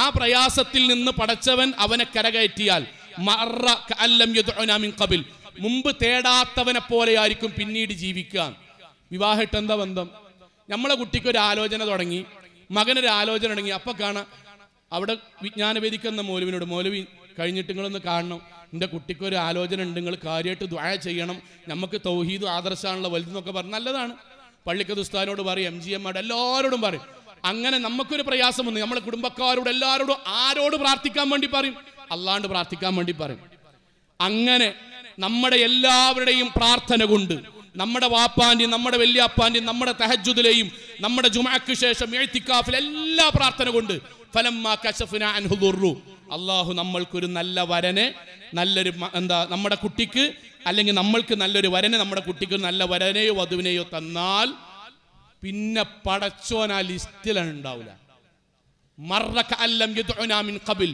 Speaker 2: ആ പ്രയാസത്തിൽ നിന്ന് പടച്ചവൻ അവനെ കരകയറ്റിയാൽ മറ കഅല്ലം യദ്ഉനാ മിൻ ഖബൽ, മുമ്പ് തേടാത്തവനെ പോലെയായിരിക്കും പിന്നീട് ജീവിക്കുക. വിവാഹമായിട്ട് എന്താ ബന്ധം? നമ്മളെ കുട്ടിക്ക് ഒരു ആലോചന തുടങ്ങി, മകനൊരു ആലോചന തുടങ്ങി. അപ്പൊ കാണാം അവിടെ വിജ്ഞാനവേദിക്കുന്ന മൗലവിനോട്, മൗലവി കഴിഞ്ഞിട്ട് നിങ്ങളൊന്ന് കാണണം, എൻ്റെ കുട്ടിക്കൊരു ആലോചന ഉണ്ട്, നിങ്ങൾ കാര്യമായിട്ട് ദുആ ചെയ്യണം, നമുക്ക് തൗഹീദ് ആദർശമാണുള്ള വലുതെന്നൊക്കെ പറഞ്ഞ് നല്ലതാണ്. പള്ളിക്കത്ത് ഉസ്താദിനോട് പറയും, MGM എല്ലാവരോടും പറയും. അങ്ങനെ നമുക്കൊരു പ്രയാസം വന്നു, നമ്മളെ കുടുംബക്കാരോട് എല്ലാവരോടും ആരോട് പ്രാർത്ഥിക്കാൻ വേണ്ടി പറയും? അല്ലാണ്ട് പ്രാർത്ഥിക്കാൻ വേണ്ടി പറയും. അങ്ങനെ നമ്മുടെ എല്ലാവരുടെയും പ്രാർത്ഥന കൊണ്ട് നമ്മുടെ വാപ്പാന്റെയും നമ്മുടെ വല്യാപ്പാന്റെയും നമ്മുടെ തഹജ്ജുദിലെയും നമ്മുടെ ജുമഅക്ക് ശേഷം ഇഅ്തികാഫിൽ എല്ലാ പ്രാർത്ഥന കൊണ്ട് ഫലമ്മാ കശഫ്നാ അൻഹു ദുർറു, അല്ലാഹു നമ്മൾക്കൊരു നല്ല വരനെ, നല്ലൊരു നമ്മുടെ കുട്ടിക്ക്, അല്ലെങ്കിൽ നമ്മൾക്ക് നല്ലൊരു വരനെ, നമ്മുടെ കുട്ടിക്ക് നല്ല വരനെയോ വധുവിനെയോ തന്നാൽ പിന്നെ പടച്ചോൻ ആ ലിസ്റ്റിലാണ് ഉണ്ടാവില്ല. മറ കഅല്ലം യദ്ഉനാ മിൻ ഖബൽ,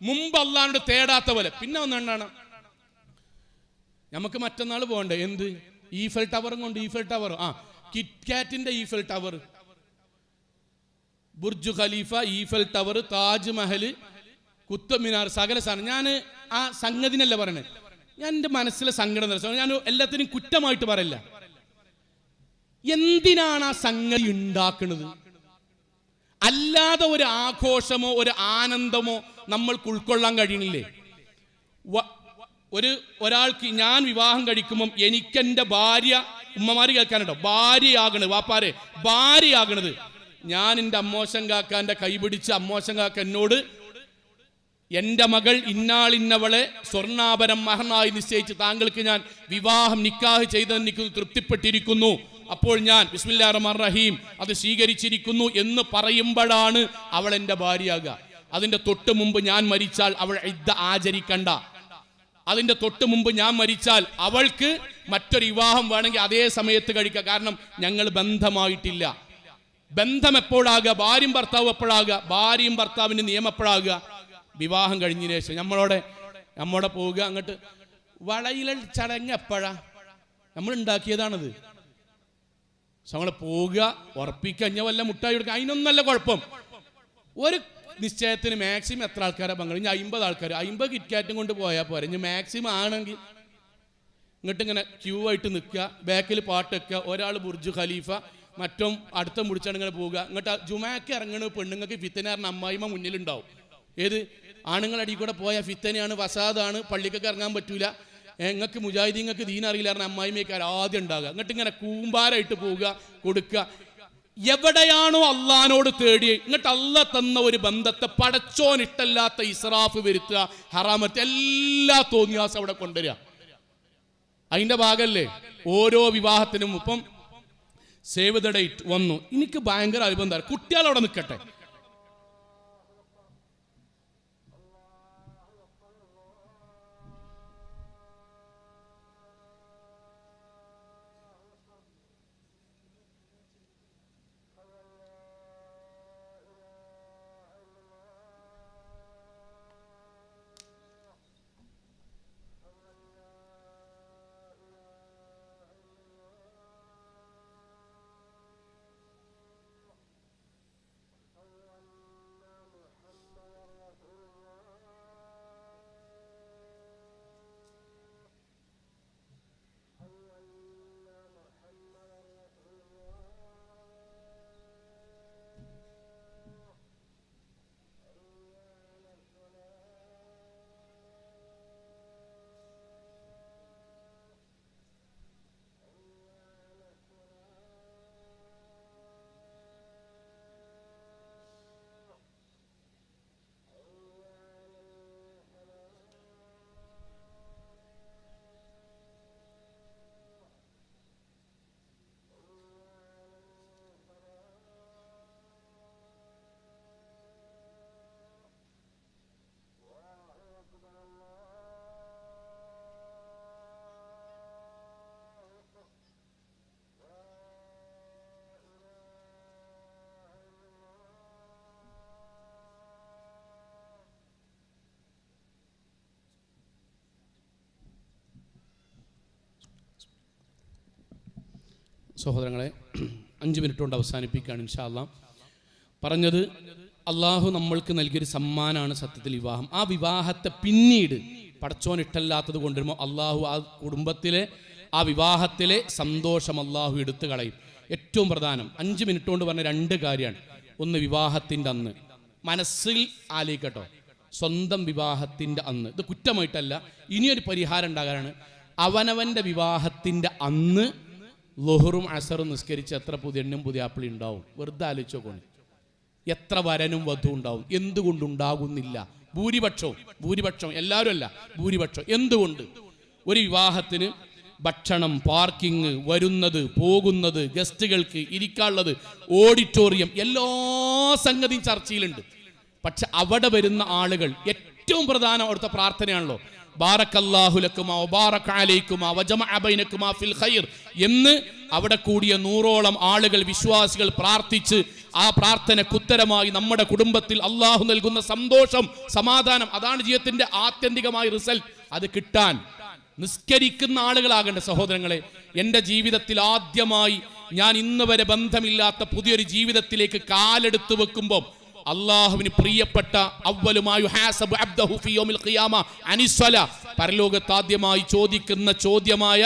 Speaker 2: മുമ്പ് അല്ലാഹുവിനോട് തേടാത്ത പോലെ. പിന്നെ ഒന്നെണ്ണാണ് നമുക്ക് മറ്റന്നാൾ പോകണ്ടേ? എന്ത്? ഈഫൽ ടവറും കൊണ്ട്. ഈഫൽ ടവർ, കിറ്റ്കാറ്റിന്റെ Eiffel tower, Burj Khalifa, Eiffel tower, Taj Mahal, Qutub Minar, സകല സാധനം. ഞാൻ ആ സംഗതിനല്ല പറയണേ, ഞാൻ എൻ്റെ മനസ്സിലെ സങ്കടം നിറച്ച, ഞാൻ എല്ലാത്തിനും കുറ്റമായിട്ട് പറയില്ല. എന്തിനാണ് ആ സംഗതി ഉണ്ടാക്കുന്നത്? അല്ലാതെ ഒരു ആഘോഷമോ ഒരു ആനന്ദമോ നമ്മൾക്ക് ഉൾക്കൊള്ളാൻ കഴിയണില്ലേ? ഒരാൾക്ക് ഞാൻ വിവാഹം കഴിക്കുമ്പം എനിക്കെൻ്റെ ഭാര്യ, ഉമ്മമാര് കേൾക്കാനുണ്ടോ, ഭാര്യയാകണത്, വാപ്പാരെ ഭാര്യയാകണത്, ഞാൻ എൻ്റെ അമ്മോശൻ കാക്കാൻ്റെ കൈപിടിച്ച് അമ്മോശൻ കാക്ക എന്നോട് എൻ്റെ മകൾ ഇന്നാളിന്നവളെ സ്വർണ്ണാഭരം മഹനായി നിശ്ചയിച്ച് താങ്കൾക്ക് ഞാൻ വിവാഹം നിക്കാഹ് ചെയ്തെനിക്ക് തൃപ്തിപ്പെട്ടിരിക്കുന്നു, അപ്പോൾ ഞാൻ ബിസ്മില്ലാഹിർ റഹ്മാനിർ റഹീം അത് സ്വീകരിച്ചിരിക്കുന്നു എന്ന് പറയുമ്പോഴാണ് അവൾ എൻ്റെ ഭാര്യയാകുക. അതിൻ്റെ തൊട്ട് മുമ്പ് ഞാൻ മരിച്ചാൽ അവൾ ഇദ്ദ ആചരിക്കണ്ട. അതിൻ്റെ തൊട്ട് മുമ്പ് ഞാൻ മരിച്ചാൽ അവൾക്ക് മറ്റൊരു വിവാഹം വേണമെങ്കിൽ അതേ സമയത്ത് കഴിക്കുക. കാരണം ഞങ്ങൾ ബന്ധമായിട്ടില്ല. ബന്ധം എപ്പോഴാകുക? ഭാര്യയും ഭർത്താവും എപ്പോഴാകുക? ഭാര്യയും ഭർത്താവിൻ്റെ നിയമം എപ്പോഴാകുക? വിവാഹം കഴിഞ്ഞതിന് ശേഷം. നമ്മോടെ പോവുക അങ്ങോട്ട്. വളയിലെ ചടങ്ങ് എപ്പോഴാ? നമ്മൾ ഉണ്ടാക്കിയതാണത്. നമ്മൾ പോവുക, ഉറപ്പിക്കഞ്ഞ വല്ല മുട്ടായി കൊടുക്കുക, അതിനൊന്നല്ല കുഴപ്പം. ഒരു നിശ്ചയത്തിന് മാക്സിമം എത്ര ആൾക്കാരെ പങ്കെടുക്കും? ഇനി 50 ആൾക്കാർ, 50 കിറ്റ്കാറ്റും കൊണ്ട് പോയാൽ പോരെ. ഇനി മാക്സിമം ആണെങ്കിൽ ഇങ്ങോട്ട് ഇങ്ങനെ ക്യൂ ആയിട്ട് നിൽക്കുക, ബാക്കിൽ പാട്ട് വെക്കുക, ഒരാൾ ബുർജ് ഖലീഫ, മറ്റോ അടുത്ത മുടിച്ചാണ് ഇങ്ങനെ പോവുക. ഇങ്ങോട്ട് ജുമാക്ക് ഇറങ്ങണ പെണ്ണുങ്ങൾക്ക് ഫിത്തനാറിന് അമ്മായിമ്മ മുന്നിലുണ്ടാവും. ഏത് ആണുങ്ങളടി കൂടെ പോയാൽ ഫിത്തനയാണ്, വസാദാണ്, പള്ളിക്കൊക്കെ ഇറങ്ങാൻ പറ്റൂല, നിങ്ങൾക്ക് മുജാഹിദീങ്ങൾക്ക് ദീൻ അറിയില്ല പറഞ്ഞ അമ്മായിമ്മയ്ക്കാർ ആദ്യം ഉണ്ടാകുക. എന്നിട്ട് ഇങ്ങനെ കൂമ്പാരായിട്ട് പോവുക, കൊടുക്കുക. എവിടെയാണോ അള്ളഹാനോട് തേടി, എന്നിട്ട് അള്ളാഹ് തന്ന ഒരു ബന്ധത്തെ പടച്ചോൻ ഇഷ്ടല്ലാത്ത ഇസ്രാഫ് വരുത്തുക, ഹറാമത്ത്, എല്ലാ തോന്നിയാസം അവിടെ കൊണ്ടുവരിക. അതിന്റെ ഭാഗമല്ലേ ഓരോ വിവാഹത്തിനും. ഇപ്പം സേവ് ദ ഡേറ്റ് വന്നു. എനിക്ക് ഭയങ്കര അനുബന്ധം. കുട്ടികളവിടെ നിൽക്കട്ടെ. സഹോദരങ്ങളെ, 5 മിനിറ്റ് കൊണ്ട് അവസാനിപ്പിക്കുകയാണ് ഇൻഷാ അല്ലാഹ്. പറഞ്ഞത് അള്ളാഹു നമ്മൾക്ക് നൽകിയൊരു സമ്മാനമാണ് സത്യത്തിൽ വിവാഹം. ആ വിവാഹത്തെ പിന്നീട് പടച്ചോൻ ഇഷ്ടല്ലാത്തത് കൊണ്ടുവരുമ്പോൾ അള്ളാഹു ആ കുടുംബത്തിലെ, ആ വിവാഹത്തിലെ സന്തോഷം അള്ളാഹു എടുത്തു കളയും. ഏറ്റവും പ്രധാനം 5 മിനിറ്റ് കൊണ്ട് പറഞ്ഞ 2 കാര്യമാണ്. ഒന്ന്, വിവാഹത്തിൻ്റെ അന്ന് മനസ്സിൽ ആലോചിക്കട്ടോ, സ്വന്തം വിവാഹത്തിൻ്റെ അന്ന്. ഇത് കുറ്റമായിട്ടല്ല, ഇനിയൊരു പരിഹാരം ഉണ്ടാകാനാണ്. അവനവൻ്റെ വിവാഹത്തിൻ്റെ അന്ന് ളുഹറും അസറും നിസ്കരിച്ച് എത്ര പുതിയണ്ണും പുതിയാപ്പിളി ഉണ്ടാവും? വെറുതെ ആലോചിച്ചോക്കോണി. എത്ര വരനും വധു ഉണ്ടാവും? എന്തുകൊണ്ടുണ്ടാകുന്നില്ല? ഭൂരിപക്ഷം, എല്ലാവരും അല്ല, ഭൂരിപക്ഷം. എന്തുകൊണ്ട്? ഒരു വിവാഹത്തിന് ഭക്ഷണം, പാർക്കിംഗ്, വരുന്നത് പോകുന്നത്, ഗസ്റ്റുകൾക്ക് ഇരിക്കാനുള്ളത്, ഓഡിറ്റോറിയം, എല്ലാ സംഗതിയും ചർച്ചയിലുണ്ട്. പക്ഷെ അവിടെ വരുന്ന ആളുകൾ ഏറ്റവും പ്രധാനം അവിടുത്തെ പ്രാർത്ഥനയാണല്ലോ. ബാറക്കല്ലാഹു ലക്കുമാ വബാറക അലൈക്കുമാ വജമഅ ബൈനക്കുമാ ഫിൽ ഖൈർ എന്ന് അവിടെ കൂടിയ 100ഓളം ആളുകൾ, വിശ്വാസികൾ പ്രാർത്ഥിച്ച് ആ പ്രാർത്ഥനയ്ക്ക് ഉത്തരമായി നമ്മുടെ കുടുംബത്തിൽ അള്ളാഹു നൽകുന്ന സന്തോഷം, സമാധാനം, അതാണ് ജീവിതത്തിന്റെ ആത്യന്തികമായ റിസൾട്ട്. അത് കിട്ടാൻ നിസ്കരിക്കുന്ന ആളുകളാകേണ്ട സഹോദരങ്ങളെ. എൻ്റെ ജീവിതത്തിൽ ആദ്യമായി ഞാൻ ഇന്ന് വരെ ബന്ധമില്ലാത്ത പുതിയൊരു ജീവിതത്തിലേക്ക് കാലെടുത്ത് വെക്കുമ്പോൾ അള്ളാഹുവിന് പ്രിയപ്പെട്ട പരലോകത്ത് ആദ്യമായി ചോദിക്കുന്ന ചോദ്യമായ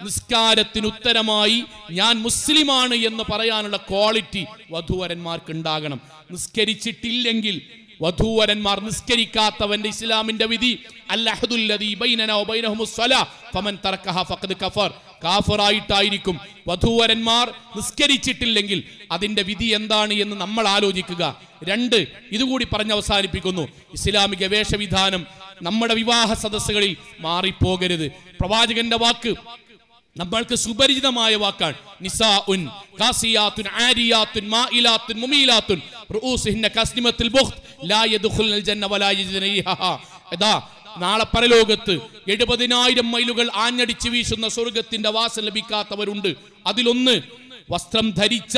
Speaker 2: നിസ്കാരത്തിന് ഉത്തരമായി ഞാൻ മുസ്ലിമാണ് എന്ന് പറയാനുള്ള ക്വാളിറ്റി വധൂവരന്മാർക്ക് ഉണ്ടാകണം. നിസ്കരിച്ചിട്ടില്ലെങ്കിൽ വധൂവരന്മാർ, നിസ്കരിക്കാത്തവന്റെ ഇസ്ലാമിന്റെ വിധി കാഫിറായിട്ടായിരിക്കും. വധൂവരന്മാർ നിസ്കരിച്ചിട്ടില്ലെങ്കിൽ അതിന്റെ വിധി എന്താണ് എന്ന് നമ്മൾ ആലോചിക്കുക. 2, ഇതുകൂടി പറഞ്ഞ് അവസാനിപ്പിക്കുന്നു. ഇസ്ലാമിക വേഷവിധാനം നമ്മുടെ വിവാഹ സദസ്സുകളിൽ മാറിപ്പോകരുത്. പ്രവാചകന്റെ വാക്ക് നമ്മൾക്ക് സുപരിചിതമായ വാക്കാണ്. നിസാഉൻ കാസിയാത്തുൻ ആരിയാത്തുൻ മായിലാത്തുൻ മുമീലാത്തുൻ റൂസിഹിന്ന കസ്നിമത്തുൽ ബുഖ്ത് ലാ യദ്ഖുലുൽ ജന്ന വലാ യജ്നീഹാ. അതാ നാളെ പരലോകത്ത് 70,000 മൈലുകൾ ആഞ്ഞടിച്ച് വീശുന്ന സ്വർഗത്തിന്റെ വാസം ലഭിക്കാത്തവരുണ്ട്. അതിലൊന്ന്, വസ്ത്രം ധരിച്ച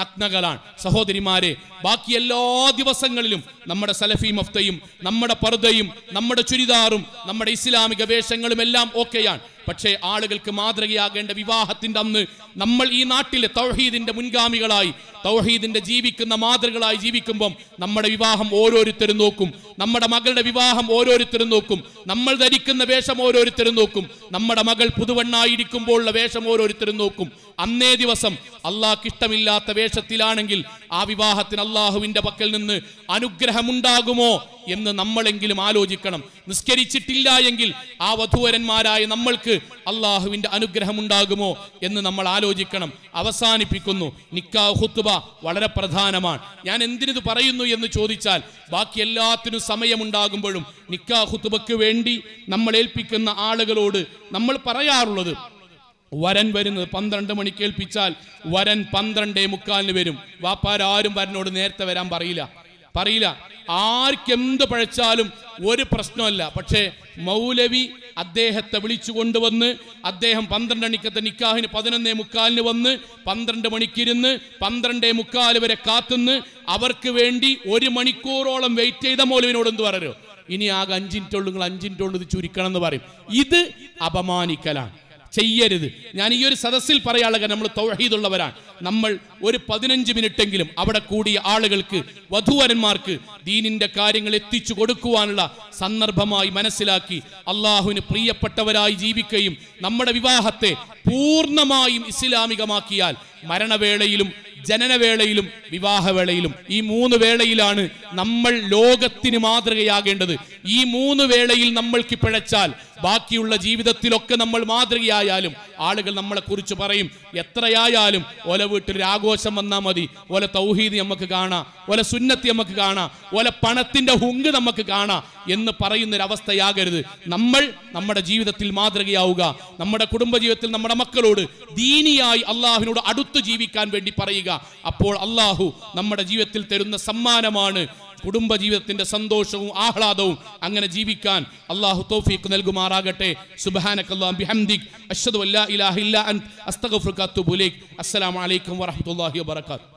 Speaker 2: നഗ്നകളാണ്. സഹോദരിമാരെ, ബാക്കി എല്ലാ ദിവസങ്ങളിലും നമ്മുടെ സലഫി മഫ്തയും നമ്മുടെ പർദയും നമ്മുടെ ചുരിദാറും നമ്മുടെ ഇസ്ലാമിക വേഷങ്ങളും എല്ലാം ഓക്കെയാണ്. പക്ഷേ ആളുകൾക്ക് മാതൃകയാകേണ്ട വിവാഹത്തിന്റെ അന്ന് നമ്മൾ ഈ നാട്ടിലെ തൗഹീദിന്റെ മുൻഗാമികളായി തൗഹീദിന്റെ ജീവിക്കുന്ന മാതൃകളായി ജീവിക്കുമ്പം നമ്മുടെ വിവാഹം ഓരോരുത്തരും നോക്കും, നമ്മുടെ മകളുടെ വിവാഹം ഓരോരുത്തരും നോക്കും, നമ്മൾ ധരിക്കുന്ന വേഷം ഓരോരുത്തരും നോക്കും, നമ്മുടെ മകൾ പുതുവണ്ണായിരിക്കുമ്പോഴുള്ള വേഷം ഓരോരുത്തരും നോക്കും. അന്നേ ദിവസം അള്ളാഹ്ക്ക് ഇഷ്ടമില്ലാത്ത വേഷത്തിലാണെങ്കിൽ ആ വിവാഹത്തിന് അള്ളാഹുവിന്റെ പക്കൽ നിന്ന് അനുഗ്രഹമുണ്ടാകുമോ എന്ന് നമ്മളെങ്കിലും ആലോചിക്കണം. നിസ്കരിച്ചിട്ടില്ല എങ്കിൽ ആ വധൂവരന്മാരായ നമ്മൾക്ക് അള്ളാഹുവിന്റെ അനുഗ്രഹം ഉണ്ടാകുമോ എന്ന് നമ്മൾ ആലോചിക്കണം. അവസാനിപ്പിക്കുന്നു. നിക്കാഹ് ഖുത്ബ വളരെ പ്രധാനമാണ്. ഞാൻ എന്തിനിത് പറയുന്നു എന്ന് ചോദിച്ചാൽ, ബാക്കി എല്ലാത്തിനും സമയമുണ്ടാകുമ്പോഴും നിക്കാഹ് ഖുത്ബയ്ക്ക് വേണ്ടി നമ്മൾ ഏൽപ്പിക്കുന്ന ആളുകളോട് നമ്മൾ പറയാറുള്ളത്, വരൻ വരുന്നത് 12 മണിക്ക് ഏൽപ്പിച്ചാൽ വരൻ 12:45 വരും. വാപ്പാരാരും വരനോട് നേരത്തെ വരാൻ പറയില്ല. ആർക്കെന്ത് പഴച്ചാലും ഒരു പ്രശ്നമല്ല. പക്ഷേ മൗലവി അദ്ദേഹത്തെ വിളിച്ചു കൊണ്ടുവന്ന് അദ്ദേഹം 12 മണിക്കത്തെ നിക്കാഹിന് 11:45 വന്ന് 12 മണിക്കിരുന്ന് 12:45 വരെ കാത്തുന്ന് അവർക്ക് വേണ്ടി 1 മണിക്കൂറോളം വെയിറ്റ് ചെയ്ത മൗലവിനോട് എന്ത് പറയോ, ഇനി ആകെ 5 മിനിറ്റ് ഉള്ളൂ, നിങ്ങൾ 5 മിനിറ്റ് കൊണ്ട് ഇത് ചുരുക്കണം എന്ന് പറയും. ഇത് അപമാനിക്കലാണ്, ചെയ്യരുത്. ഞാൻ ഈ ഒരു സദസ്സിൽ പറയാനുള്ള നമ്മൾ തൗഹീദുള്ളവരാണ്. നമ്മൾ ഒരു 15 മിനിറ്റെങ്കിലും അവിടെ കൂടിയ ആളുകൾക്ക്, വധൂവരന്മാർക്ക് ദീനിന്റെ കാര്യങ്ങൾ എത്തിച്ചു കൊടുക്കുവാനുള്ള സന്ദർഭമായി മനസ്സിലാക്കി അള്ളാഹുവിന് പ്രിയപ്പെട്ടവരായി ജീവിക്കുകയും നമ്മുടെ വിവാഹത്തെ പൂർണ്ണമായും ഇസ്ലാമികമാക്കിയാൽ മരണവേളയിലും ജനനവേളയിലും വിവാഹവേളയിലും ഈ 3 വേളയിലാണ് നമ്മൾ ലോകത്തിന് മാതൃകയാകേണ്ടത്. ഈ 3 വേളയിൽ നമ്മൾക്ക് പിഴച്ചാൽ ബാക്കിയുള്ള ജീവിതത്തിലൊക്കെ നമ്മൾ മാതൃകയായാലും ആളുകൾ നമ്മളെ കുറിച്ച് പറയും. എത്രയായാലും ഓല വീട്ടിൽ ആഘോഷം വന്നാൽ മതി, ഓല തൗഹീദ് നമുക്ക് കാണാം, ഓല സുന്നത്തി നമുക്ക് കാണാം, ഓല പണത്തിന്റെ ഹുങ്ക് നമുക്ക് കാണാം എന്ന് പറയുന്നൊരവസ്ഥയാകരുത്. നമ്മൾ നമ്മുടെ ജീവിതത്തിൽ മാതൃകയാവുക. നമ്മുടെ കുടുംബജീവിതത്തിൽ നമ്മുടെ മക്കളോട് ദീനിയായി അള്ളാഹുവിനോട് അടുത്ത് ജീവിക്കാൻ വേണ്ടി പറയുക. അപ്പോൾ അള്ളാഹു നമ്മുടെ ജീവിതത്തിൽ തരുന്ന സമ്മാനമാണ് കുടുംബജീവിതത്തിന്റെ സന്തോഷവും ആഹ്ലാദവും. അങ്ങനെ ജീവിക്കാൻ അള്ളാഹു തൗഫീഖ് നൽകുമാറാകട്ടെ. സുബ്ഹാനകല്ലാഹു ബിഹംദിക് അശ്ഹദു അല്ലാ ഇലാഹ ഇല്ലാ അൻത അസ്തഗ്ഫിറുക വഅത്തുബു ഇലൈക്. അസ്സലാമു അലൈക്കും വറഹ്മത്തുള്ളാഹി വബറകാതുഹു.